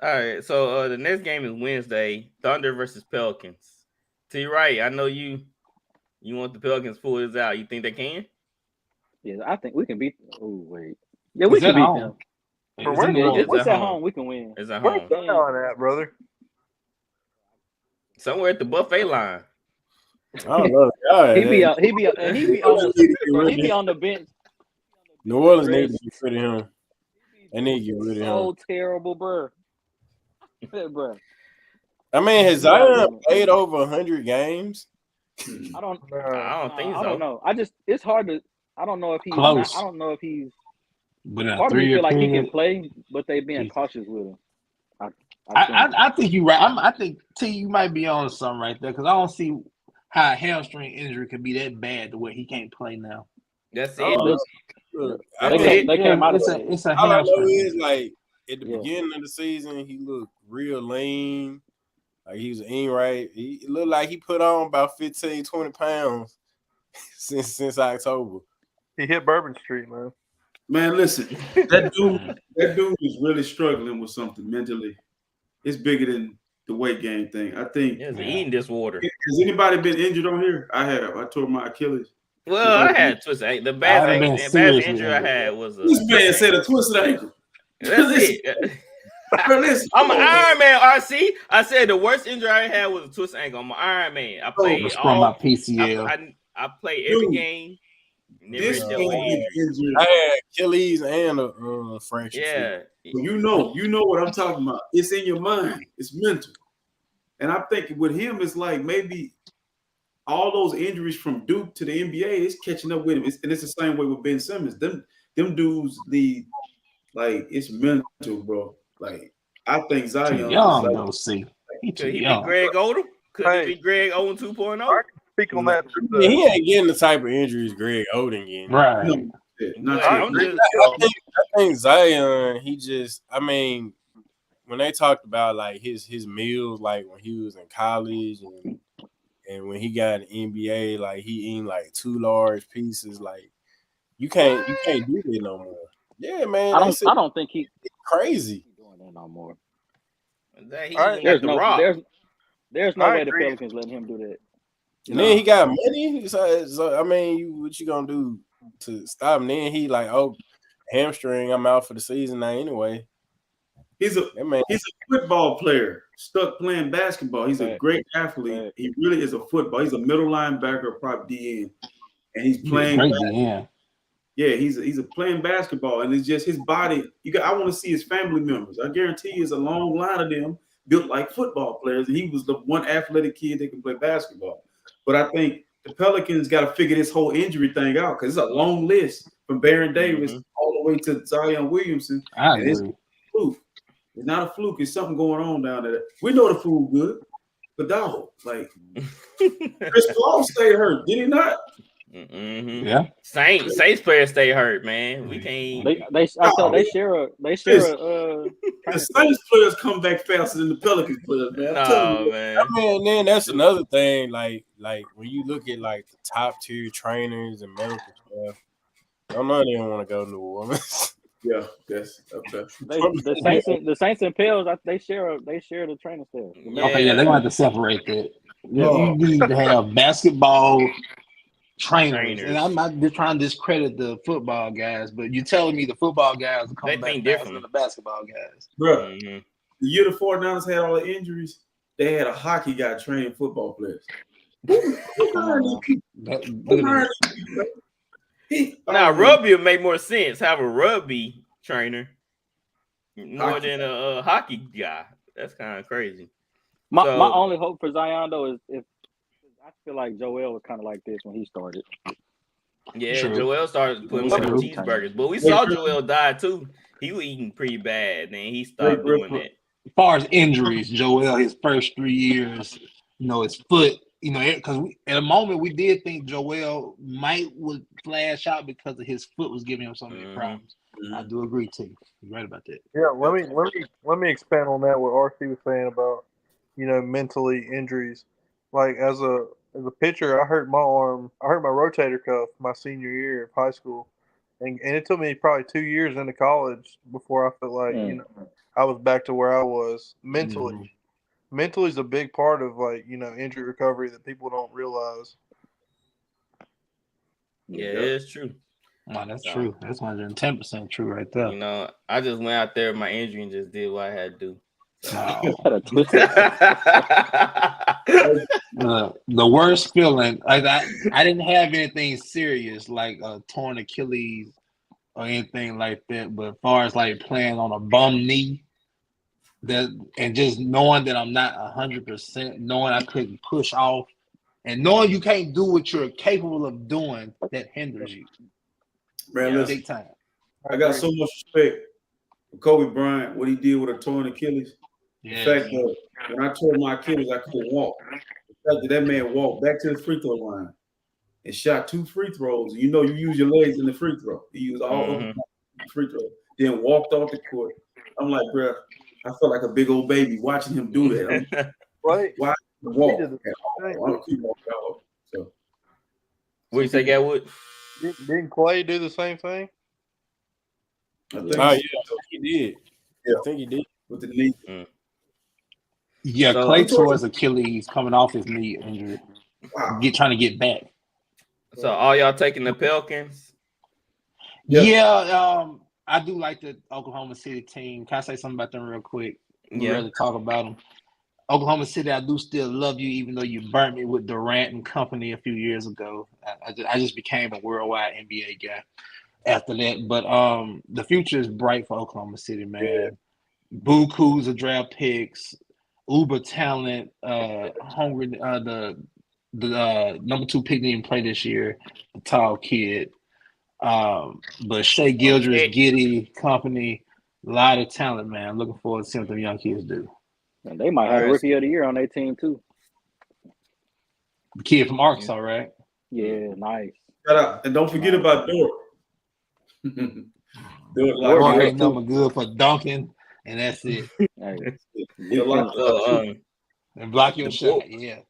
All right, so the next game is Wednesday, Thunder versus Pelicans. T. Wright, I know you want the Pelicans to pull this out. You think they can? Yeah, I think we can beat them. Oh, wait. Yeah, we can beat them. It's at home. We can win. It's at home. Where's Zion at, brother? Somewhere at the buffet line. I love it. He be on the bench. New Orleans needs to get rid of him. They need to get rid of him. So terrible, bro. I mean, has Zion played over 100 games? I don't think so. I don't know. It's hard to. I don't know if he's. Close. I don't know if he's. But part of me feel like he can play, but they being cautious with him. I think you're right. I think T, you might be on something right there because I don't see how a hamstring injury could be that bad to where he can't play now. That's it. It's a all I know hamstring. is like at the beginning of the season, he looked real lean. Like he was eating right. He looked like he put on about 15, 20 pounds since October. He hit Bourbon Street, man. Man, listen, that dude is really struggling with something mentally. It's bigger than the weight gain thing. I think he's eating disorder. Has anybody been injured on here? I have. I tore my Achilles. Well, I had twisted ankle. The bad injury I had was this man said a twisted ankle. That's it. I'm an Iron Man, RC. I said the worst injury I had was a twisted ankle. I'm an Iron Man. I played all my PCL. I played every game. This I had Achilles and a fracture. Yeah, you know what I'm talking about. It's in your mind. It's mental. And I'm thinking with him, it's like maybe all those injuries from Duke to the NBA is catching up with him. And it's the same way with Ben Simmons. Them dudes need, like, it's mental, bro. Like, I think Zion. Too young, though, see. Could he be Greg Oden? Could he be Greg Oden 2.0? Speak on that. He ain't getting the type of injuries Greg Oden getting. Right. I think Zion, when they talked about like his meals, like when he was in college and when he got an NBA, like he eating like 2 large pieces, like you can't do that no more. Yeah, man. I don't think he's crazy doing that no more. There's no way the Pelicans letting him do that. And then he got money. So I mean, what you gonna do to stop him? Then he like, oh, hamstring, I'm out for the season now anyway. He's a football player stuck playing basketball. He's a great athlete. He really is a football. He's a middle linebacker, prop DN, and he's playing. Yeah, he's a playing basketball, and it's just his body. I want to see his family members. I guarantee you, there's a long line of them built like football players, and he was the one athletic kid that can play basketball. But I think the Pelicans got to figure this whole injury thing out because it's a long list from Baron Davis all the way to Zion Williamson. I agree. It's a fluke. It's not a fluke. It's something going on down there. We know the food good, but dog, like Chris Paul stayed hurt, did he not? Mm-hmm. Yeah. Saints players stay hurt, man. We can't. They share a. The Saints players come back faster than the Pelicans players, man. Man. I mean, then that's another thing. Like when you look at like the top tier trainers and medical staff, I don't know they don't want to go to New Orleans. Yeah, that's okay. The Saints and Pels, they share the training staff. Okay, they're gonna have to separate that. You need to have basketball trainers. And I'm not just trying to discredit the football guys, but you're telling me the football guys are coming back faster than the basketball guys. Bro, the year the 49ers had all the injuries, they had a hockey guy training football players. Now rugby would make more sense. Have a rugby trainer more than a hockey guy. That's kind of crazy. My only hope for Zion though is if I feel like Joel was kind of like this when he started. Yeah, Joel started putting some cheeseburgers, but we saw Joel die too. He was eating pretty bad, then he stopped doing that. As far as injuries, Joel, his first 3 years, his foot. Because at a moment we did think Joel would flash out because of his foot was giving him so many problems. I do agree to you. You're right about that. Yeah, let me expand on that. What RC was saying about mentally injuries. Like as a pitcher, I hurt my arm. I hurt my rotator cuff my senior year of high school, and it took me probably 2 years into college before I felt like I was back to where I was mentally. Mm-hmm. Mentally is a big part of injury recovery that people don't realize. Yeah, it's true. Wow, that's true. That's 110% true right there. I just went out there with my injury and just did what I had to do. The worst feeling, I didn't have anything serious like a torn Achilles or anything like that. But as far as like playing on a bum knee, and just knowing that I'm not 100%, knowing I couldn't push off, and knowing you can't do what you're capable of doing, that hinders you. Man, listen, big time. I got so much respect for Kobe Bryant, what he did with a torn Achilles. The fact that when I tore my Achilles, I couldn't walk. The fact that man walked back to the free throw line and shot 2 free throws. You use your legs in the free throw. He used all of the free throw. Then walked off the court. I'm like, bro, I felt like a big old baby watching him do that. Right? Why walk? I don't keep walking out. So, what you say, Gatwood? Didn't Clay do the same thing? I think he did. Yeah, I think he did with the knee. Yeah, so, Clay tore his Achilles coming off his knee injury. Wow. Trying to get back. So all y'all taking the Pelicans? Yeah, I do like the Oklahoma City team. Can I say something about them real quick? We really talk about them. Oklahoma City, I do still love you, even though you burnt me with Durant and company a few years ago. I just became a worldwide NBA guy after that. But the future is bright for Oklahoma City, man. Yeah. Buku's a draft picks, uber talent, hungry. The number 2 pick didn't even play this year, the tall kid. But Shea Gildress, Giddy, company, a lot of talent, man. I'm looking forward to seeing what them young kids do. And they might have Rookie of the Year on their team too. The kid from Arkansas, right? Yeah, nice. Shout out. And don't forget about Dort. Dort ain't nothing good for dunking and that's it. And block your shot. Yeah.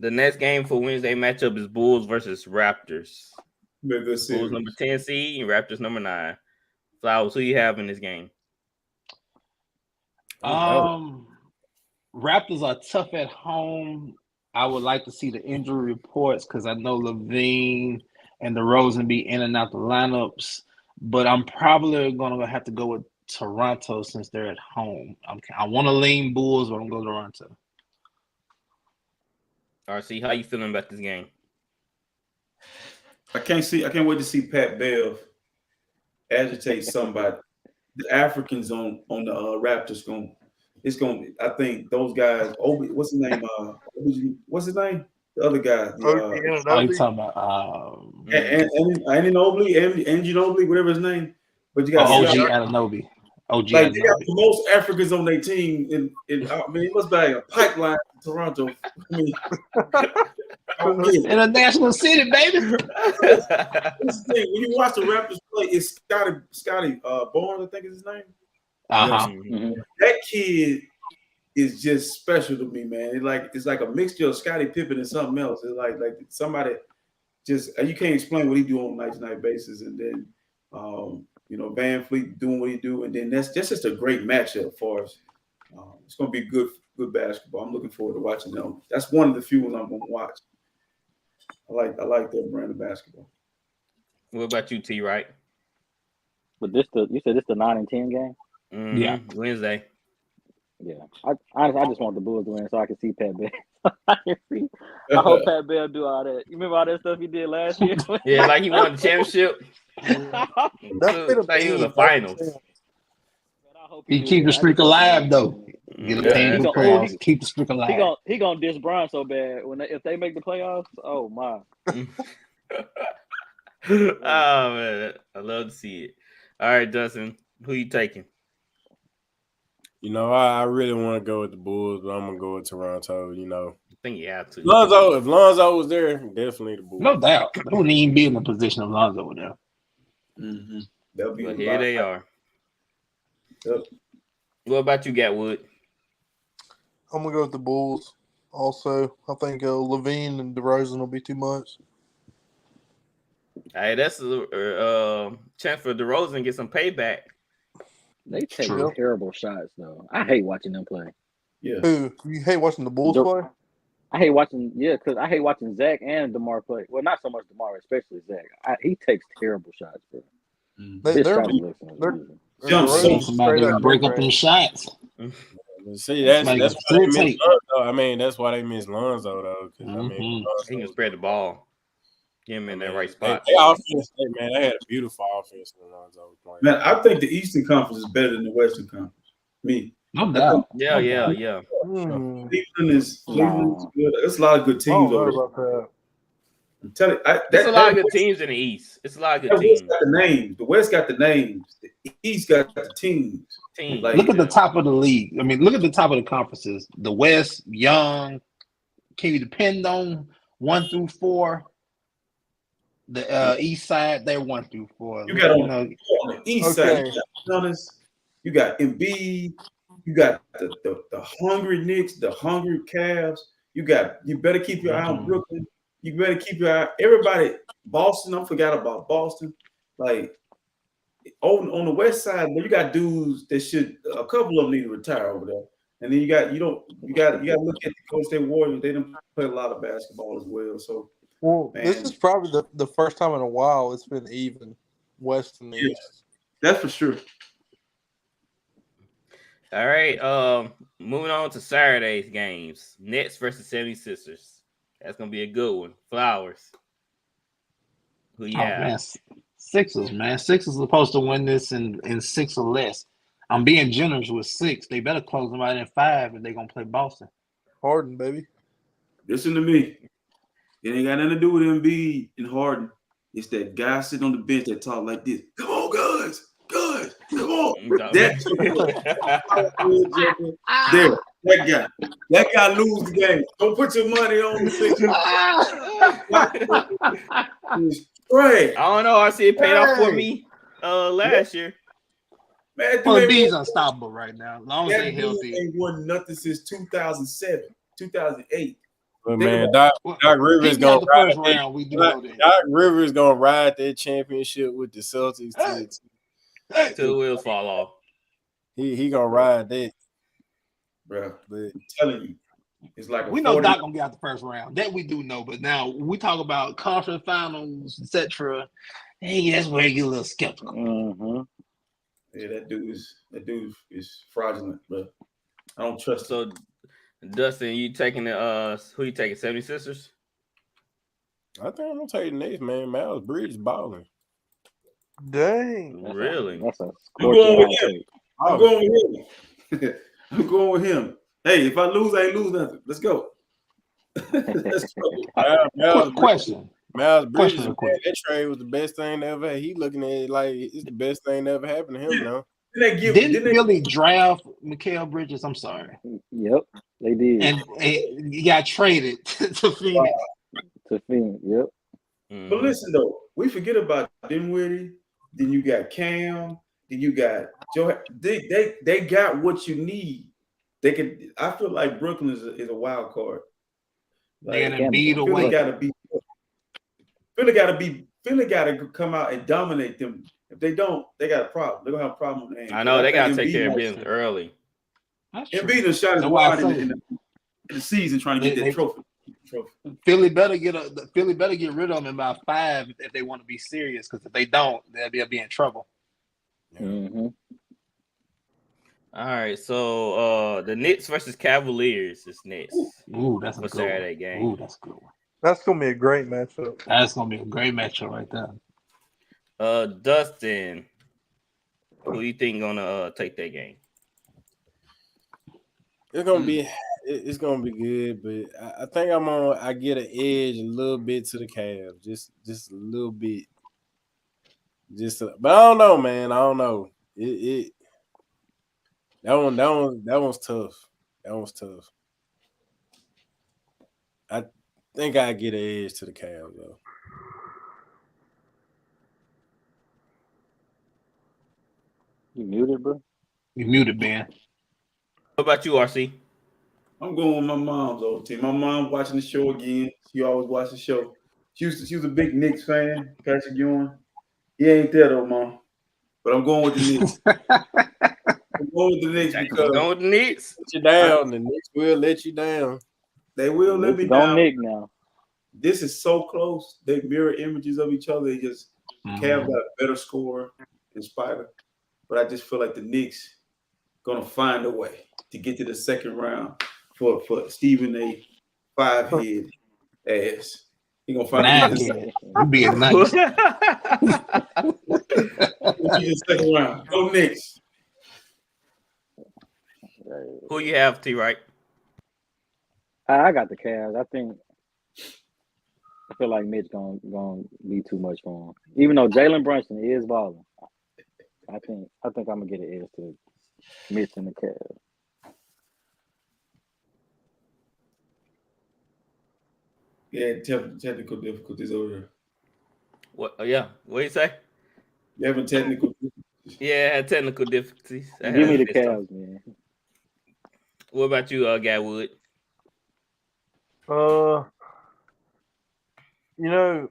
The next game for Wednesday matchup is Bulls versus Raptors. Bulls number 10 seed and Raptors number 9. Flowers, who you have in this game? Raptors are tough at home. I would like to see the injury reports because I know Levine and DeRozan be in and out the lineups, but I'm probably going to have to go with Toronto since they're at home. I want to lean Bulls, but I'm going to go Toronto. RC, how you feeling about this game? I can't wait to see Pat Bev agitate somebody. The Africans on the Raptors I think those guys. What's his name? What's his name? The other guy. You talking about Ginobili, whatever his name. But you got OG Anunoby. They got the most Africans on their team. I mean, it must be like a pipeline in Toronto. I mean, in a national city, baby. This is the thing. When you watch the Raptors play, it's Scotty Barnes, I think is his name. Mm-hmm. That kid is just special to me, man. It's like a mixture of Scottie Pippen and something else. It's like somebody just you can't explain what he do on a night-to-night basis, and then Van Fleet doing what he do, and then that's just a great matchup for us. It's gonna be good basketball. I'm looking forward to watching them. That's one of the few ones I'm gonna watch. I like that brand of basketball. What about you, T? Right? But you said this the 9 and 10 game? Mm-hmm. Yeah, Wednesday. Yeah, I just want the Bulls to win so I can see Pat Bev. I hope Pat Bev do all that. You remember all that stuff he did last year? Yeah, like he won the championship. Like he was a finals. He keep the streak alive though. Get a painful cross. Keep the streak alive. He gonna diss Brian so bad if they make the playoffs. Oh my! Oh man, I love to see it. All right, Dustin, who you taking? I really want to go with the Bulls, but I'm gonna go with Toronto. I think you have to. If Lonzo was there, definitely the Bulls. No doubt. They wouldn't even be in the position of Lonzo over there. Mm-hmm. But here they are. Yep. What about you, Gatwood? I'm gonna go with the Bulls. Also, I think Levine and DeRozan will be too much. Hey, that's a chance for DeRozan to get some payback. They take terrible shots, though. I hate watching them play. Yeah. Who? You hate watching the Bulls play? I hate watching, because I hate watching Zach and DeMar play. Well, not so much DeMar, especially Zach. He takes terrible shots, bro. They're somebody to break up them shots. See, that's why they miss Lonzo. I mean, that's why they miss Lonzo, though. He can spread the ball. Get him in that right spot. They had a beautiful offense when Lonzo was playing. Man, I think the Eastern Conference is better than the Western Conference. Me. No doubt. Yeah. Cleveland is good. There's a lot of good teams over there. I'm telling you, there's a lot of good teams in the East. It's a lot of good teams. Got the names. The West got the names. The East got the teams. Look at the top of the league. I mean, look at the top of the conferences. The West, young. Can you depend on 1 through 4? The East side, they're 1 through 4. You got on the East side. You got Embiid. You got the hungry Knicks, the hungry Cavs. You better keep your eye on Brooklyn. You better keep your eye. Everybody, Boston. I forgot about Boston. Like on the West side, you got dudes that a couple of them need to retire over there. And then you got to look at the Golden State Warriors. They don't play a lot of basketball as well. So, this is probably the first time in a while it's been even West and East. That's for sure. All right. Moving on to Saturday's games. Nets versus 76ers. That's gonna be a good one. Flowers. Who you have? Man. Sixers, man. Sixers are supposed to win this in 6 or less. I'm being generous with 6. They better close them out in 5 if they're gonna play Boston. Harden, baby. Listen to me. It ain't got nothing to do with Embiid and Harden. It's that guy sitting on the bench that talk like this. Come on, guys. Come on. That guy lose the game. Don't put your money on the Sixers. I don't know. I see it paid off for me last year. Man, Well, Embiid's unstoppable right now. As long as they healthy. Ain't won nothing since 2007, 2008. But man, Doc Rivers gonna the first round. We do know that. Doc Rivers gonna ride that championship with the Celtics till the wheels fall off. He gonna ride that, bro. But I'm telling you, it's like we know Doc gonna get out the first round. That we do know. But now we talk about conference finals, etc. Hey, that's where you get a little skeptical. Mm-hmm. Yeah, that dude is fraudulent, bro. I don't trust him. So, Dustin, you taking the who you taking? 76ers? I think I'm gonna take the next man. Miles Bridges balling. Dang. Really? That's a I'm going with him. I'm going with him. Hey, if I lose, I ain't lose nothing. Let's go. Let's go. Question. Miles Bridges, that trade was the best thing that ever had. He looking at it like it's the best thing that ever happened to him now. Didn't Philly draft Mikal Bridges? I'm sorry. Yep, they did. And he got traded to Phoenix. To Phoenix, yep. But listen though, we forget about Dinwiddie. Then you got Cam. Then you got Joe. They got what you need. They can. I feel like Brooklyn is a wild card. Like, Philly got to come out and dominate them. If they don't, they got a problem. They're gonna have a problem. I know they got to take care of business early. Embiid has shot his wide in the season trying to get that trophy. Philly better get rid of them in about 5 if they want to be serious. Because if they don't, they'll be in trouble. Mm-hmm. All right, so the Knicks versus Cavaliers is next. Ooh, that's a Saturday game. Ooh, that's a good one. That's gonna be a great matchup. That's gonna be a great matchup right there. Dustin, who do you think gonna take that game? It's gonna be good, but I think I get an edge a little bit to the Cavs, just a little bit. But I don't know, man. I don't know. That one's tough. That one's tough. I think I get an edge to the Cavs though. You muted, bro? You muted, man. What about you, RC? I'm going with my mom's old team. My mom watching the show again. She always watched the show. She was a big Knicks fan. Patrick Ewing. He ain't there though, Mom. But I'm going with the Knicks. I'm going with the Knicks because going with the Knicks. Let you down. The Knicks will let you down. They will let me down. down. Nick now. This is so close. They mirror images of each other. They just Cavs got a better score in Spider. But I just feel like the Knicks gonna find a way to get to the second round for Stephen A. 5-head ass. He gonna find a way. You being nice. The second round. Go Knicks. Who you have, T. Right? I got the Cavs. I feel like Mitch gonna be too much for him. Even though Jalen Brunson is balling, I think I'm gonna get an edge to Mitch and the Cavs. Yeah, technical difficulties over there. What? Yeah. What do you say? You having technical difficulties? Yeah, technical difficulties. Give me the Cavs, man. What about you, Gatwood? You know,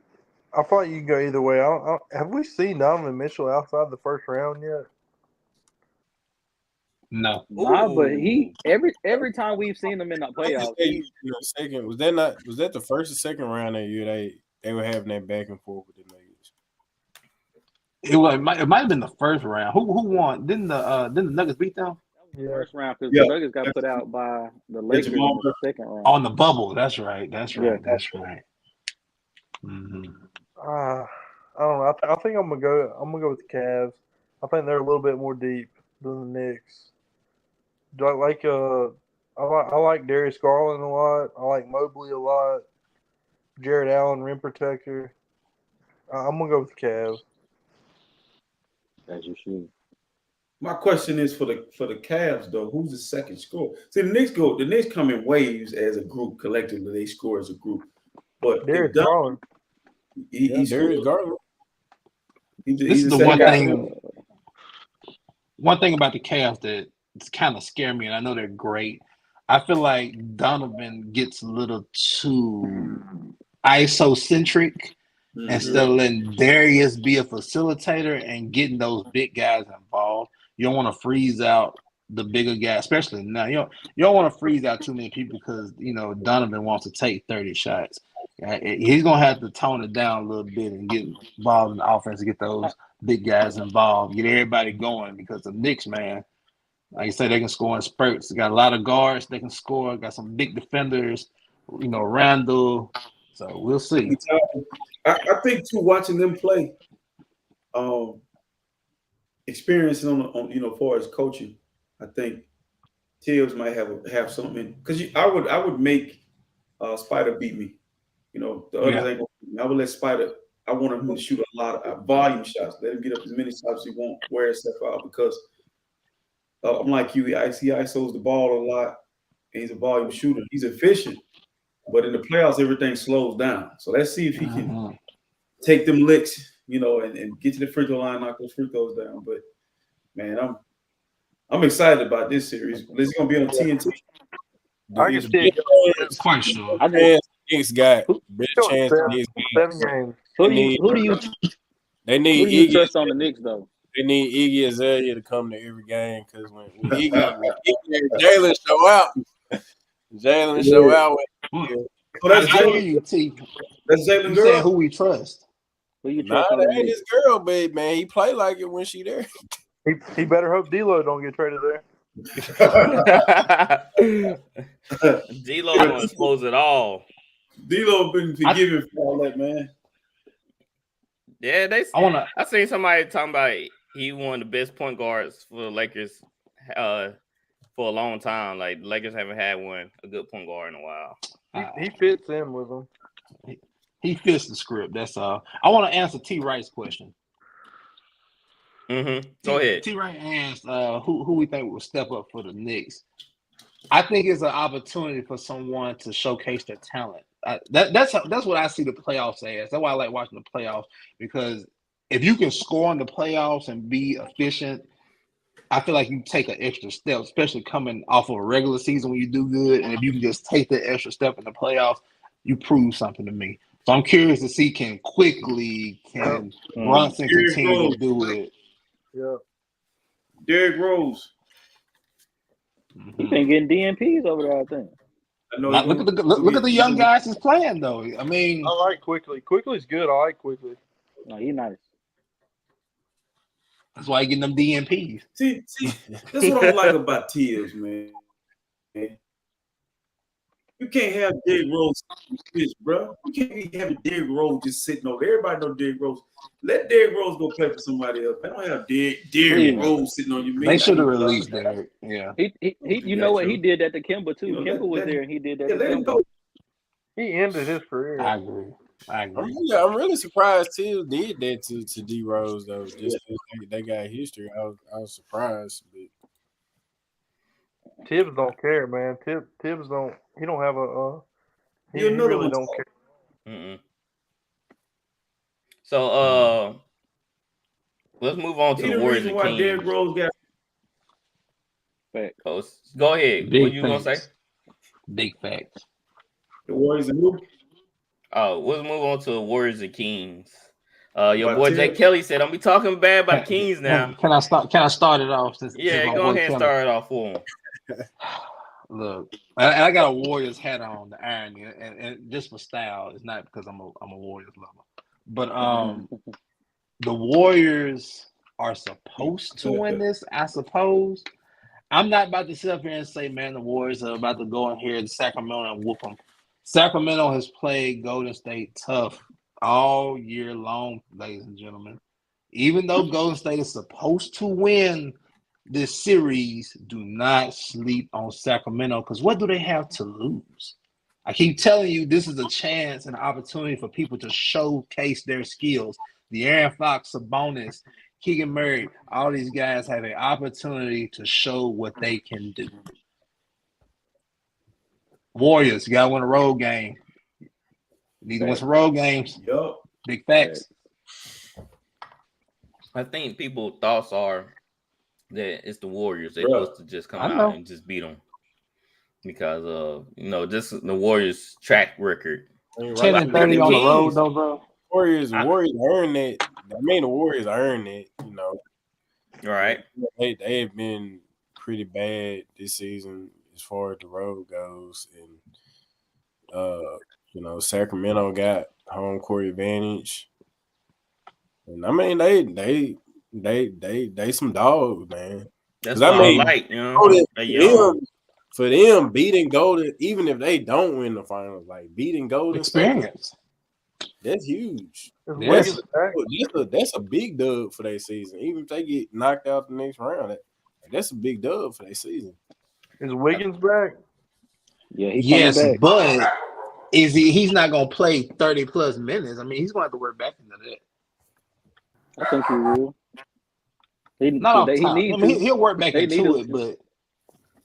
I thought you could go either way. Have we seen Donovan Mitchell outside the first round yet? No. Nah, but he every time we've seen him in the playoffs. Was that the first or second round that year they were having that back and forth with the Nuggets? It might have been the first round. Who won? Didn't the Nuggets beat them? Yeah. First round because the Nuggets got put out by the Lakers in the second round. On the bubble. That's right. That's right. Mm-hmm. I don't know. I think I'm gonna go with the Cavs. I think they're a little bit more deep than the Knicks. I like Darius Garland a lot. I like Mobley a lot. Jared Allen, rim protector. I'm gonna go with the Cavs. As you should. My question is for the Cavs though. Who's the second scorer? See, the Knicks come in waves as a group. Collectively, they score as a group. But Darius Garland. Darius Garland. This is the one thing. one thing about the Cavs that it's kind of scare me, and I know they're great. I feel like Donovan gets a little too ISO-centric instead of letting Darius be a facilitator and getting those big guys involved. You don't want to freeze out the bigger guy, especially now. You don't want to freeze out too many people because Donovan wants to take 30 shots. He's gonna have to tone it down a little bit and get involved in the offense to get those big guys involved, get everybody going because the Knicks, man, like you say, they can score in spurts. They got a lot of guards they can score. Got some big defenders, Randall. So we'll see. I think too, watching them play, experiencing on far as coaching, I think Tibbs might have something because I would make Spider beat me. The others ain't gonna beat me. I would let Spider. I want him to shoot a lot of volume shots. Let him get up as many shots as he won't wear himself out because I'm like you. He ISOs the ball a lot, and he's a volume shooter. He's efficient, but in the playoffs, everything slows down. So let's see if he can take them licks, and get to the free throw line, knock those free throws down. But man, I'm excited about this series. This is gonna be on TNT. I can see it. Quite sure. I think Knicks got better chance than these 7 games. Who do you trust on the Knicks though? They need Iggy Azalea to come to every game because when Iggy and Jalen show out, That's Jalen girl. Saying who we trust. Who you trust? That ain't his girl, babe, man. He play like it when she there. He better hope D-Lo don't get traded there. D-Lo gonna expose it all. D-Lo been forgiven for all that, man. Yeah, I seen somebody talking about he one of the best point guards for the Lakers for a long time. Like the Lakers haven't had a good point guard in a while. He fits in with them. He fits the script. That's all. I want to answer T. Wright's question. Go ahead. T. Wright asked who we think will step up for the Knicks. I think it's an opportunity for someone to showcase their talent. That's what I see the playoffs as. That's why I like watching the playoffs, because if you can score in the playoffs and be efficient, I feel like you take an extra step, especially coming off of a regular season when you do good. And if you can just take that extra step in the playoffs, you prove something to me. So I'm curious to see can Brunson continue to do it. Yeah. Derrick Rose. He's been getting DNPs over there, I think. Look at the young guys he's playing though. I mean, I like Quickly. Quickly's good. I like Quickly. No, he's nice. That's why he getting them DNPs. See, that's what I don't like about Tibbs, man. You can't have Derrick Rose pitch, bro. You can't be having Derrick Rose just sitting over. Everybody know Derrick Rose. Let Derrick Rose go play for somebody else. I don't have Derrick Rose sitting on your They should have released Derrick. Yeah. He you know what? He did that to Kimba too. Kimba was there and he did that to let him Kimba. go. He ended his career. I agree. I'm really surprised Tibbs did that to D Rose though. Just because they got history, I was surprised. But Tibbs don't care, man. Tibbs don't. He don't have a. He You're another really one. don't care. Mm-mm. So let's move on to the Warriors and Kings. Derrick Rose got. Go ahead. Big what you gonna say? Big facts. The Warriors and who? Let's move on to the Warriors and Kings. Your boy Jay Kelly said, "Don't be talking bad about the Kings now." Can I start it off? Go ahead and start it off for him. Look, I got a Warriors hat on, the irony, and just for style. It's not because I'm a Warriors lover, but the Warriors are supposed to win this, I suppose. I'm not about to sit up here and say, man, the Warriors are about to go in here to Sacramento and whoop them. Sacramento has played Golden State tough all year long, ladies and gentlemen. Even though Golden State is supposed to win this series, do not sleep on Sacramento, because what do they have to lose? I keep telling you, this is a chance and opportunity for people to showcase their skills. De'Aaron Fox, Sabonis, Keegan Murray, all these guys have an opportunity to show what they can do. Warriors, you got to win a road game. You need to win some road games. Yup. Big facts. I think people's thoughts are It's the Warriors. They're supposed to just come out and just beat them because of just the Warriors' track record. 10-30 on the road, though, bro. Warriors earned it. I mean, the Warriors earned it. Right? They've been pretty bad this season as far as the road goes, and Sacramento got home court advantage, and I mean they some dogs, man. That's what I like, for them beating Golden, even if they don't win the finals, like beating Golden experience. State, that's huge. Yes. That's a big dub for their season. Even if they get knocked out the next round, that's a big dub for their season. Is Wiggins back? Yeah, he's back. But is he's not gonna play 30+ minutes. I mean, he's gonna have to work back into that. I think he will. He'll work back into it, but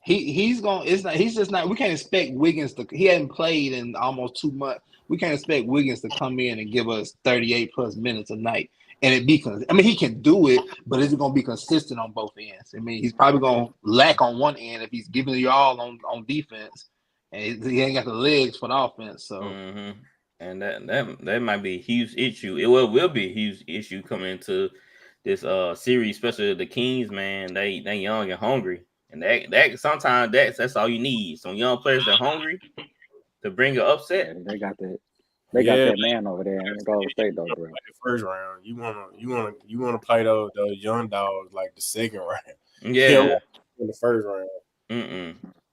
he's gonna. He's just not. We can't expect Wiggins to. He hadn't played in almost 2 months. We can't expect Wiggins to come in and give us 38+ minutes a night, and it be. I mean, he can do it, but is it gonna be consistent on both ends? I mean, he's probably gonna lack on one end if he's giving you all on defense, and he ain't got the legs for the offense. So. Mm-hmm. And that might be a huge issue. It will be a huge issue coming into this series, especially the Kings, man. They young and hungry, and that sometimes that's all you need. Some young players that are hungry to bring an upset. Yeah, they got that. They got that man over there in Golden State, though, bro. Like the first round, you wanna play those young dogs like the second round. Yeah, in the first round.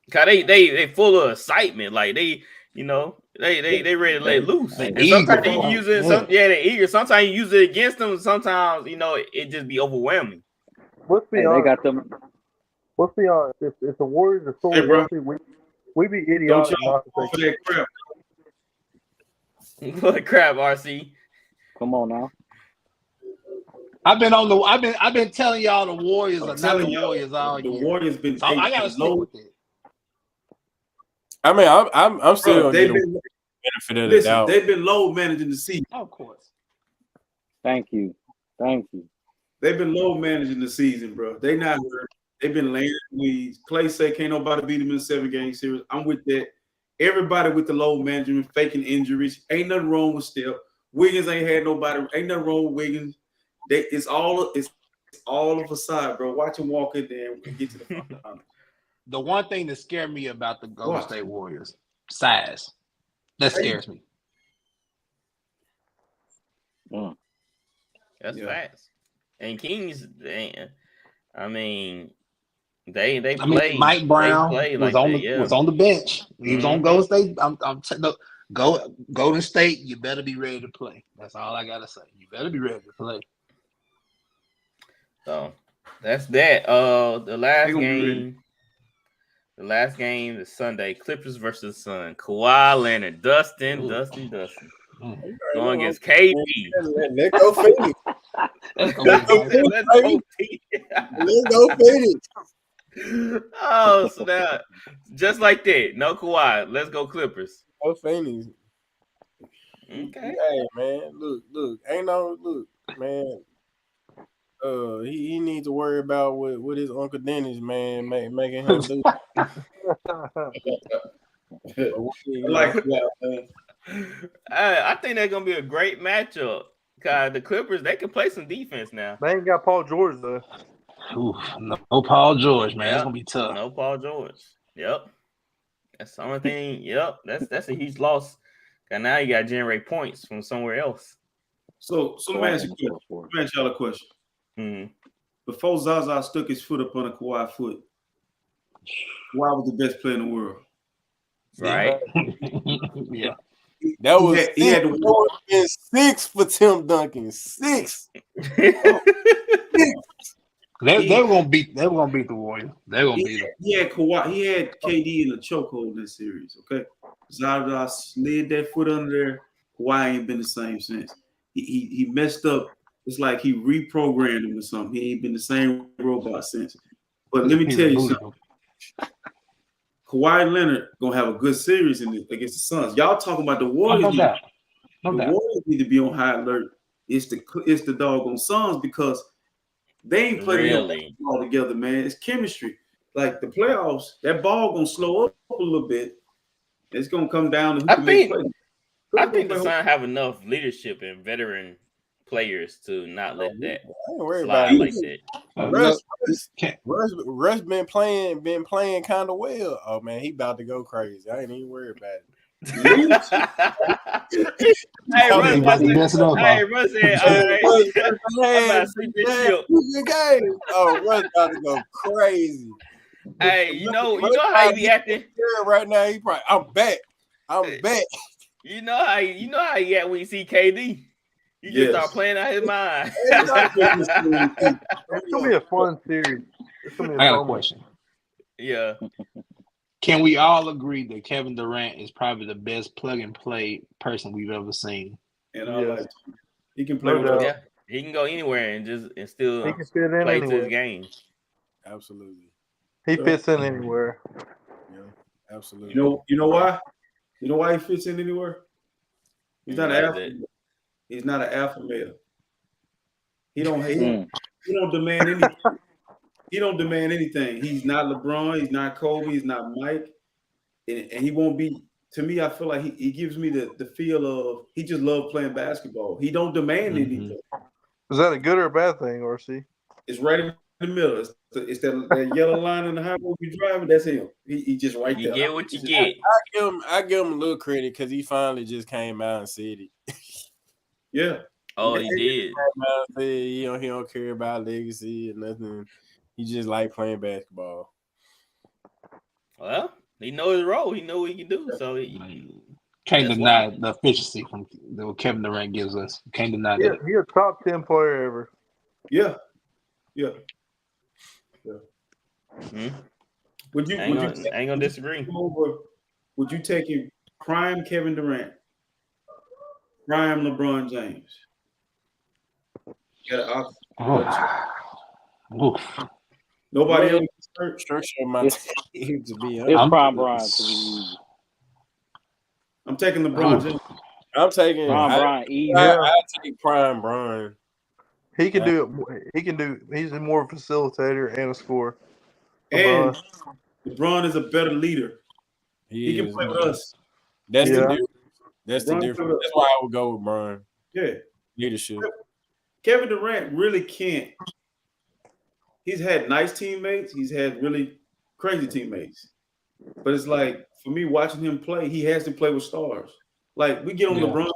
Cause they full of excitement, like they ready to let loose. And sometimes you use it. They're eager. Sometimes you use it against them. Sometimes it just be overwhelming. Let's be honest. They got them. Let's be honest. If the Warriors are fully healthy, we be idiotic not to take crap. What crap, RC? Come on now. I've been telling y'all the Warriors are not the Warriors all year. The Warriors been. So I gotta stick with it. I mean, I'm still gonna give them benefit of the doubt. They've been low managing the season. Of course. Thank you. They've been low managing the season, bro. They not hurt. They've been laying weeds. Clay say can't nobody beat them in a 7-game series. I'm with that. Everybody with the low management, faking injuries. Ain't nothing wrong with Steph. Wiggins ain't had nobody. Ain't nothing wrong with Wiggins. It's all a facade, bro. Watch him walk in there and get to the final. The one thing that scared me about the Golden State Warriors, size. That scares me. That's fast. And Kings, I mean, they play. Mike Brown was on the bench. He was on Golden State. Golden State, you better be ready to play. That's all I gotta say. You better be ready to play. So that's that. The last game is Sunday. Clippers versus Sun. Kawhi Leonard, Dustin. Going against KD. Let's go Phoenix. Let's go Phoenix. Oh, so now just like that. No Kawhi. Let's go Clippers. Go Phoenix. Okay. Hey man, look. Ain't no look, man. He needs to worry about what his Uncle Dennis, man, making him do. I think that's gonna be a great matchup. Cause the Clippers, they can play some defense now. They ain't got Paul George though. No Paul George, man. It's gonna be tough. No Paul George. Yep. That's the only thing. Yep. That's a huge loss. Cause now you gotta generate points from somewhere else. So let me ask y'all a question. Mm-hmm. Before Zaza stuck his foot up on a Kawhi foot, Kawhi was the best player in the world. Right? Yeah. That was he had to war 6 for Tim Duncan. 6. They were gonna beat the Warriors. They were gonna beat them. He had Kawhi. He had KD in a chokehold in that series. Okay, Zaza slid that foot under there. Kawhi ain't been the same since. He messed up. It's like he reprogrammed him or something. He ain't been the same robot since. But let me tell you something. Kawhi Leonard gonna have a good series against the Suns. Y'all talking about the Warriors? No doubt. Warriors need to be on high alert. It's the doggone Suns because They ain't playing Really? all together, man. It's chemistry. Like the playoffs, that ball gonna slow up a little bit. It's gonna come down to who can make plays. I think the Suns have enough leadership and veteran players to not let that slide like that. Russ been playing kind of well. Oh man, he about to go crazy. I ain't even worried about it. Hey, Russ said, all right, I'm about to sleep this ship. Oh, Russ about to go crazy. Hey, you know how he be acting right now. He probably, I'm back. You know how he act when you see KD. You just start playing out his mind. It's gonna be a fun series. I got a question. Yeah. Can we all agree that Kevin Durant is probably the best plug and play person we've ever seen? And I like he can play with Yeah, he can go anywhere and still he can fit in play anywhere. to his game. Absolutely. He fits in anywhere. Yeah, absolutely. You know why? You know why he fits in anywhere? He's not an alpha. He's not an alpha male. He don't demand anything. He don't demand anything. He's not LeBron. He's not Kobe. He's not Mike. And he won't be. To me, I feel like he gives me the feel of he just loves playing basketball. He don't demand anything. Is that a good or a bad thing, RC? It's right in the middle. It's that yellow line in the highway you driving. That's him. He just right there. You get what you get. I give him a little credit because he finally just came out and said it. Yeah. Oh, he did. He don't care about legacy and nothing. He just like playing basketball. Well, he knows his role. He knows what he can do. So can't deny the efficiency from what Kevin Durant gives us. Can't deny that. He's a top 10 player ever. Yeah. Mm-hmm. Would you ain't gonna disagree. Would you take him prime Kevin Durant, prime LeBron James? Nobody else structure my team to be. It's prime Bron to be. I'm taking LeBron James. I'm taking Bron. I take prime Bron. He can do it. He can do. He's more of a facilitator and a scorer. And LeBron is a better leader. He can play with us. That's the difference. That's the difference. That's why I would go with Bron. Yeah, leadership. Kevin Durant really can't. He's had nice teammates. He's had really crazy teammates. But it's like, for me, watching him play, he has to play with stars. Like, we get on LeBron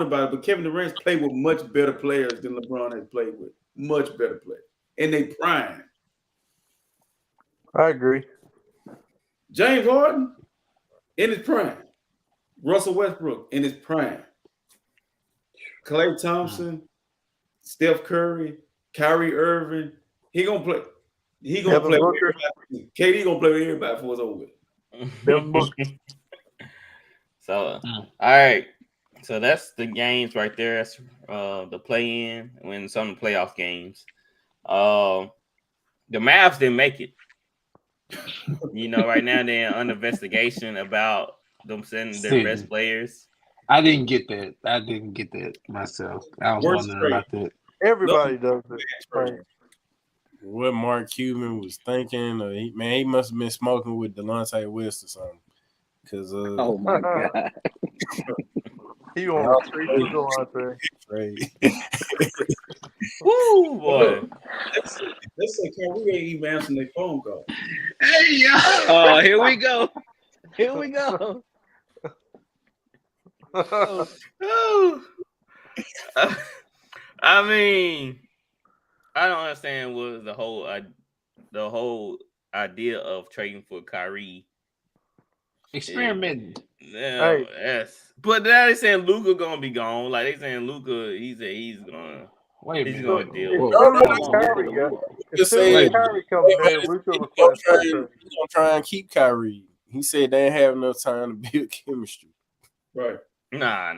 about it. But Kevin Durant's played with much better players than LeBron has played with. Much better players. And they prime. I agree. James Harden in his prime. Russell Westbrook in his prime. Klay Thompson, Steph Curry, Kyrie Irving. He gonna play. He gonna play with everybody. KD gonna play with everybody before it's over. So, all right. So that's the games right there. That's the play-in and some of the playoff games. The Mavs didn't make it. Right now they're under investigation about them sending their best players. I didn't get that myself. I was wondering about that. Everybody does it. What Mark Cuban was thinking, he must have been smoking with Delonte West or something. Because oh my god, he won't treat Delonte. Woo, boy! Let's say Kyrie ain't even answering their phone call. Hey, yo! Oh, here we go. Here we go. I mean, I don't understand what the whole idea of trading for Kyrie. Experimenting. Yeah, yes. But now they saying Luka gonna be gone. Like they saying Luka, he's gonna. Wait a minute. He's gonna deal. Just saying, Kyrie comes back. He's gonna try and keep Kyrie. He said they ain't have enough time to build chemistry. Right. Nah.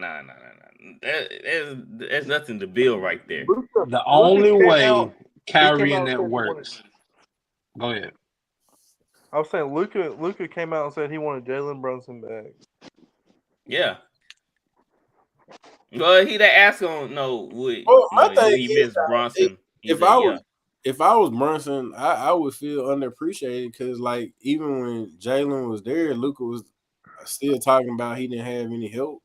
There's nothing to build right there. The only way Kyrie and that works. Go ahead. I was saying Luka came out and said he wanted Jalen Brunson back. Yeah. Well, they asked him, would he miss Brunson? If I was Brunson, I would feel underappreciated because, like, even when Jalen was there, Luka was still talking about he didn't have any help.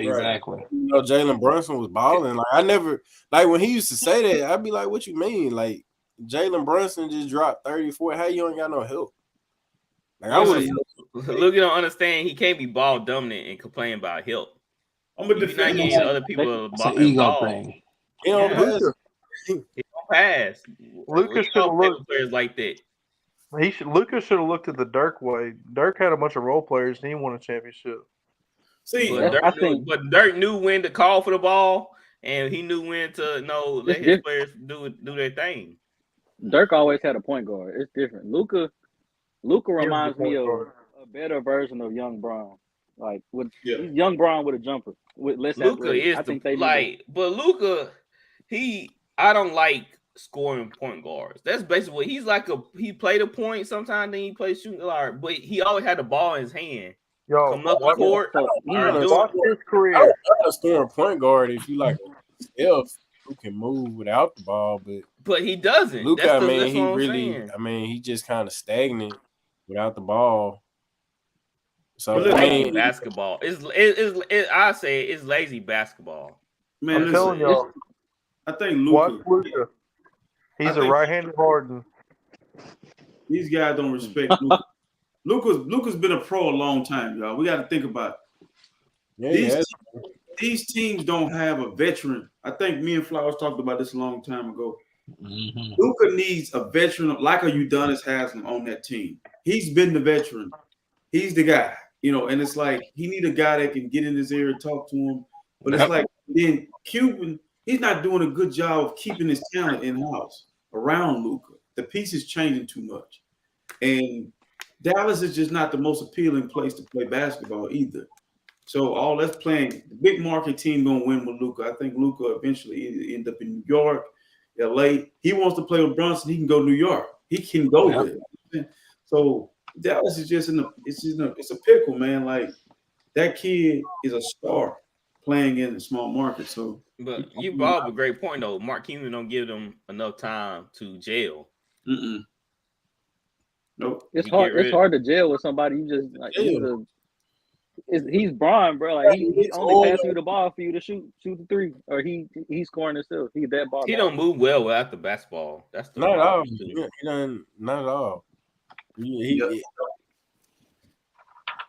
Exactly. You know, Jalen Brunson was balling. Like, I never, like, when he used to say that, I'd be like, what you mean? Like, Jalen Brunson just dropped 34. How you ain't got no help? Like, I would. Luka don't understand. He can't be ball dominant and complain about help. I'm a defender. Not getting other people It's an ego thing. He don't pass. He don't pass. Luka should have looked players like that. Luka should have looked at the Dirk way. Dirk had a bunch of role players and he won a championship. See, but Dirk knew when to call for the ball, and he knew when to let his players do their thing. Dirk always had a point guard. It's different. Luka reminds me of a better version of Young Bron. Like he's Young Bron with a jumper. With less Luka is but Luka, I don't like scoring point guards. That's basically what he's like. He played a point sometimes, then he plays shooting guard, but he always had the ball in his hand. Yo, come up the court. Watch his career. I don't score a point guard if you like Steph who can move without the ball, but he doesn't. Luka, he just kind of stagnant without the ball. So basketball. I say it's lazy basketball. Man, I'm telling y'all. I think Luka. He's a right-handed Harden. These guys don't respect Luka. Luka's been a pro a long time, y'all. We got to think about it. These teams don't have a veteran. I think me and Flowers talked about this a long time ago. Mm-hmm. Luka needs a veteran like a Udonis Haslam on that team. He's been the veteran. He's the guy, and it's like he need a guy that can get in his ear and talk to him. But it's like then Cuban, he's not doing a good job of keeping his talent in-house around Luka. The piece is changing too much. And Dallas is just not the most appealing place to play basketball either. So all that's playing, the big market team gonna win with Luka. I think Luka eventually end up in New York, LA. He wants to play with Brunson. He can go to New York. He can go there. So Dallas is just it's a pickle, man. Like that kid is a star playing in a small market. So, but you brought up a great point though. Mark Cuban don't give them enough time to jail. Nope. It's hard to jail with somebody you just like. He's Bron, bro. Like he only pass you the ball for you to shoot the three, or he's scoring himself. He's that ball. He don't move well without the basketball. That's the not at all. Not at all.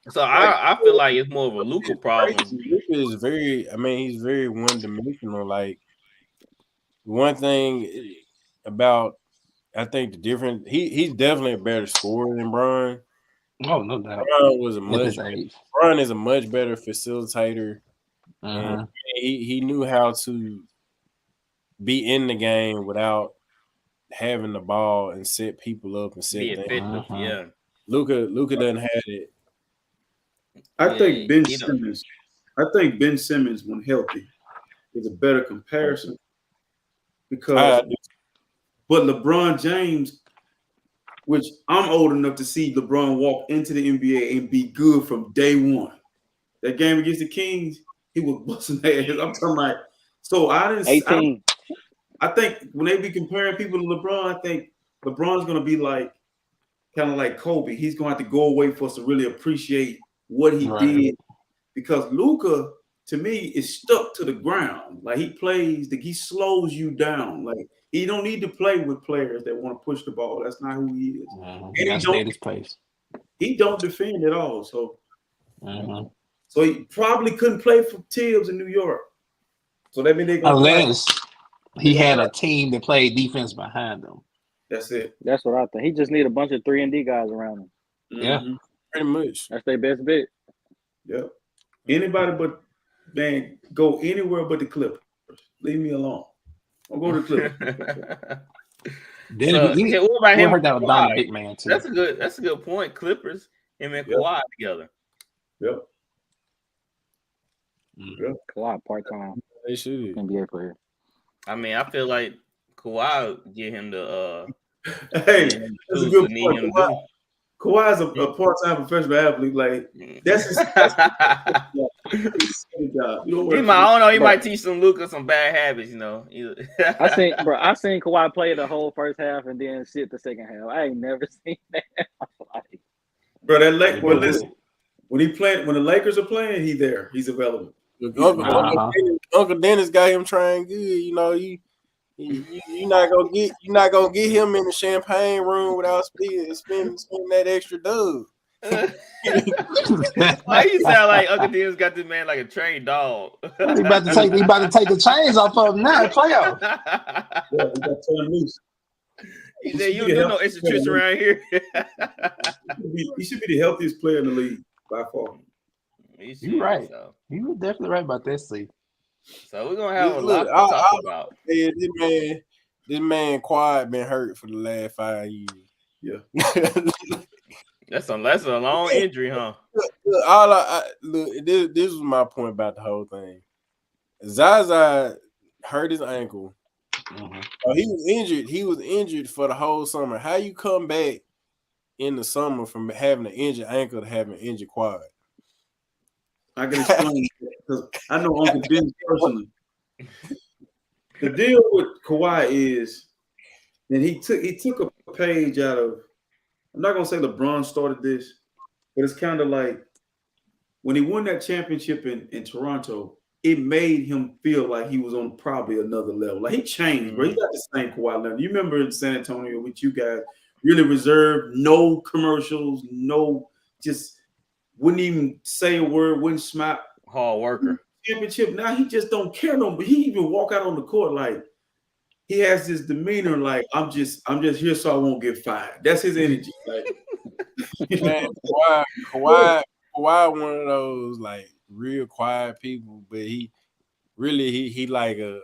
So I feel like it's more of a Luka problem. Luka is he's very one-dimensional. Like one thing about, I think the difference, he's definitely a better scorer than Bron. Oh, no doubt. Bron is a much better facilitator. And he knew how to be in the game without having the ball and set people up and set things. Yeah. Luka doesn't have it. I think Ben Simmons, when healthy, is a better comparison because. But LeBron James, which I'm old enough to see LeBron walk into the NBA and be good from day one. That game against the Kings, he was busting their ass. I'm talking about. So I didn't. 18. I think when they be comparing people to LeBron, I think LeBron's going to be like kind of like Kobe. He's going to have to go away for us to really appreciate what he did, because Luka, to me, is stuck to the ground. Like he slows you down. Like he don't need to play with players that want to push the ball. That's not who he is. He don't defend at all. So, so he probably couldn't play for Tibbs in New York. So that means they're going unless he had a team that played defense behind him. That's it. That's what I think. He just need a bunch of 3-and-D guys around him. Yeah, pretty much. That's their best bet. Yep. Anybody but go anywhere but the Clippers. Leave me alone. I'll go to the Clippers. What about him? Heard that was Don Big Man too. That's a good point. Clippers, him and Kawhi together. Yep. Kawhi part-time. They should. NBA player. I mean, I feel like Kawhi get him the hey, that's a good point. Kawhi's a part-time professional athlete. Like that's his job. You know, I don't know. He might teach some Luka some bad habits. You know. I seen Kawhi play the whole first half and then sit the second half. I ain't never seen that. Bro, but listen, when the Lakers are playing, he's there. He's available. Uncle Dennis got him trying good. You know, you're not gonna get him in the champagne room without spending that extra dub. Why you sound like Uncle Dennis got this man like a trained dog? He about to take the chains off of him now. Playoff. Yeah, he got turned loose. He said, "You don't do no extra tricks around here." He should be the healthiest player in the league by far. You're right. So. You were definitely right about that, Steve. So we're gonna have a lot to talk about. Yeah, this man Quad been hurt for the last 5 years. Yeah, that's a long injury, huh? Look, this was my point about the whole thing. Zaza hurt his ankle. Mm-hmm. He was injured. He was injured for the whole summer. How you come back in the summer from having an injured ankle to having an injured quad? I can explain because I know Uncle Dennis personally. The deal with Kawhi is that he took a page out of. I'm not gonna say LeBron started this, but it's kind of like when he won that championship in Toronto, it made him feel like he was on probably another level. Like he changed, bro. He got the same Kawhi level. You remember in San Antonio with you guys, really reserved, no commercials, no, just wouldn't even say a word, wouldn't smile. Hard worker. Championship. Now he just don't care no more. He even walk out on the court like he has this demeanor like I'm just here so I won't get fired. That's his energy. Like man, Kawhi one of those like real quiet people, but he like the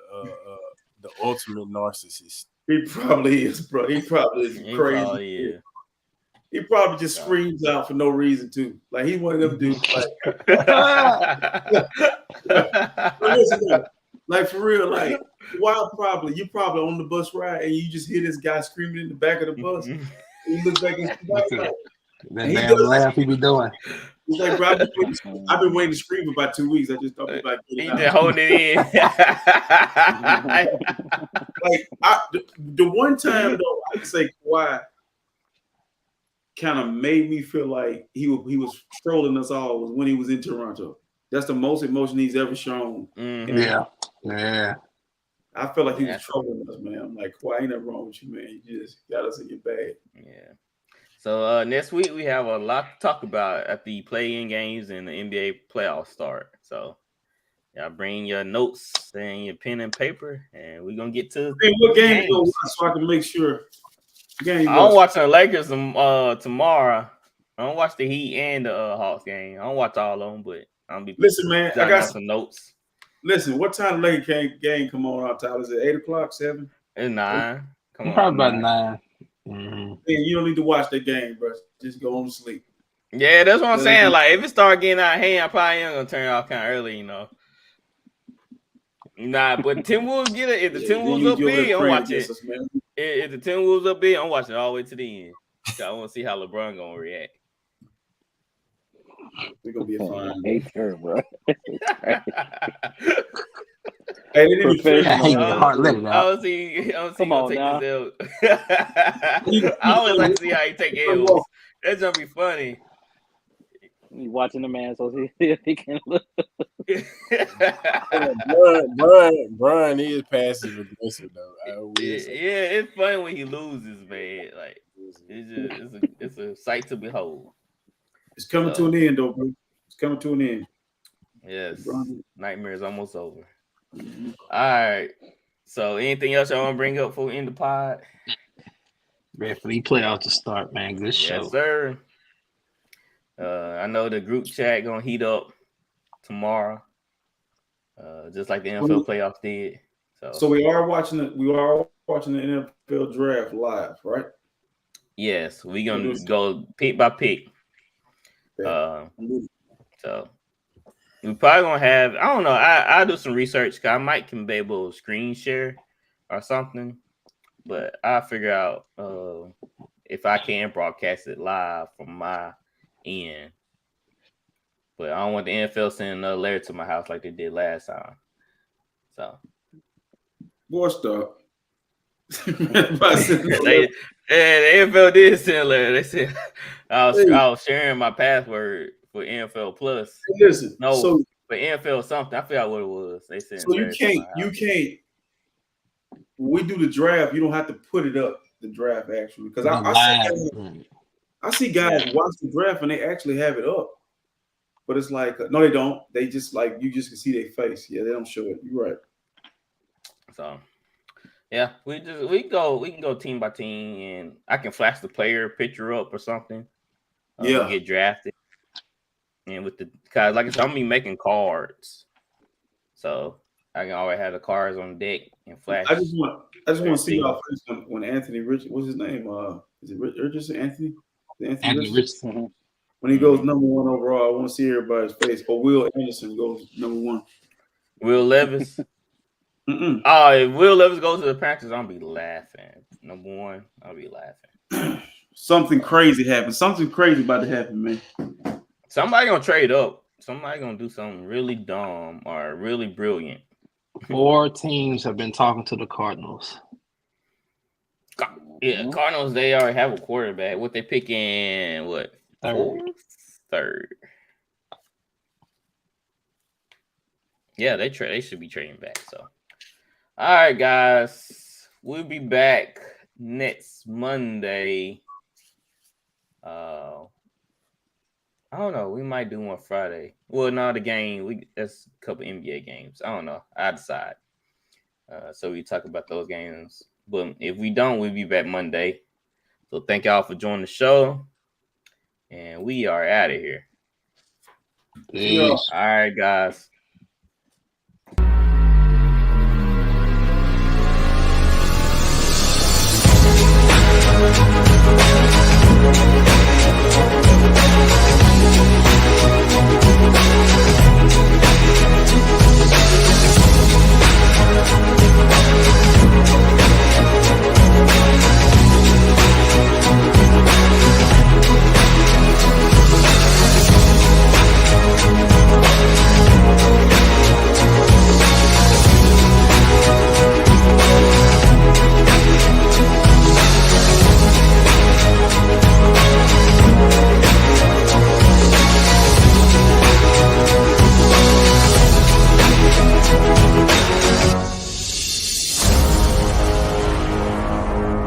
ultimate narcissist. He probably is, bro. He probably is crazy. He probably just screams out for no reason too. Like he one of them dudes. Like for real, like you probably on the bus ride and you just hear this guy screaming in the back of the bus. And you look back and that damn laugh he be doing. He's like, bro, I've been waiting to scream for about 2 weeks. I just thought about he just holding it in. The one time though, I can say Kawhi kind of made me feel like he was trolling us all was when he was in Toronto. That's the most emotion he's ever shown. Mm-hmm. Yeah. I felt like he was trolling us, man. I'm like, why ain't nothing wrong with you, man? You just got us in your bag. Yeah. So next week we have a lot to talk about at the play-in games and the NBA playoffs start. So y'all bring your notes and your pen and paper, and we're gonna get to what game you go watch so I can make sure. I'm watching the Lakers tomorrow. I don't watch the Heat and the Hawks game. I don't watch all of them, but I'm be listen, man. I got some notes. Listen, what time the Lakers game come on out, Tyler? Is it 8 o'clock, 7? It's 9. Come on, probably about 9. Mm-hmm. Yeah, you don't need to watch that game, bro. Just go home to sleep. Yeah, that's what I'm saying. Like, if it start getting out of hand, I probably am gonna turn it off kind of early, you know. Nah, but Timberwolves get it. If the Timberwolves up big, I'm watching it. If the Timberwolves up big, I'm watching it all the way to the end. I want to see how LeBron gonna react. We're gonna be a fine. I hate her, bro. Hey, I was see him take this L. I always like to see how he take L's. That's gonna be funny. You watching the man so he can look. Brian is passive aggressive though. Yeah, it's funny when he loses, man. Like it's a sight to behold. It's coming to an end, though, bro. It's coming to an end. Yes, nightmare is almost over. All right. So, anything else I want to bring up for in the pod? Ready for the playoffs to start, man. Good show. Yes, sir. I know the group chat gonna heat up tomorrow, just like the NFL playoffs did. So we are watching the NFL draft live, right? Yes, we're gonna go pick by pick. So we probably gonna have, I don't know, I'll do some research because I might can be able to screen share or something, but I'll figure out if I can broadcast it live from my end. But I don't want the NFL sending another letter to my house like they did last time. So, boy, stop. the NFL did send a letter. They said I was sharing my password for NFL Plus. Hey, listen, for NFL something. I forgot what it was. They said so you can't. When we do the draft, you don't have to put it up. The draft actually, because I see guys watch the draft and they actually have it up. But it's like, no, they don't. They just like, you just can see their face. Yeah, they don't show it. You're right. So, yeah, we can go team by team, and I can flash the player picture up or something. Get drafted. And with because like I said, I'm gonna be making cards, so I can always have the cards on deck and flash. I just want to see y'all face when Anthony Richardson. What's his name? Is it Richardson? Anthony Richardson. When he goes number 1 overall, I want to see everybody's face. Or Will Anderson goes number 1. Will Levis. If Will Levis goes to the Panthers, I'll be laughing. Number 1, I'll be laughing. Something crazy happened. Something crazy about to happen, man. Somebody gonna trade up. Somebody gonna do something really dumb or really brilliant. 4 teams have been talking to the Cardinals. Yeah, Cardinals. They already have a quarterback. What they picking? What? Third. Yeah, they should be trading back. So, all right, guys, we'll be back next Monday. I don't know. We might do one Friday. Well, no, the game. That's a couple NBA games. I don't know. I decide. So we talk about those games. But if we don't, we'll be back Monday. So thank y'all for joining the show. And we are out of here. Peace. All right, guys.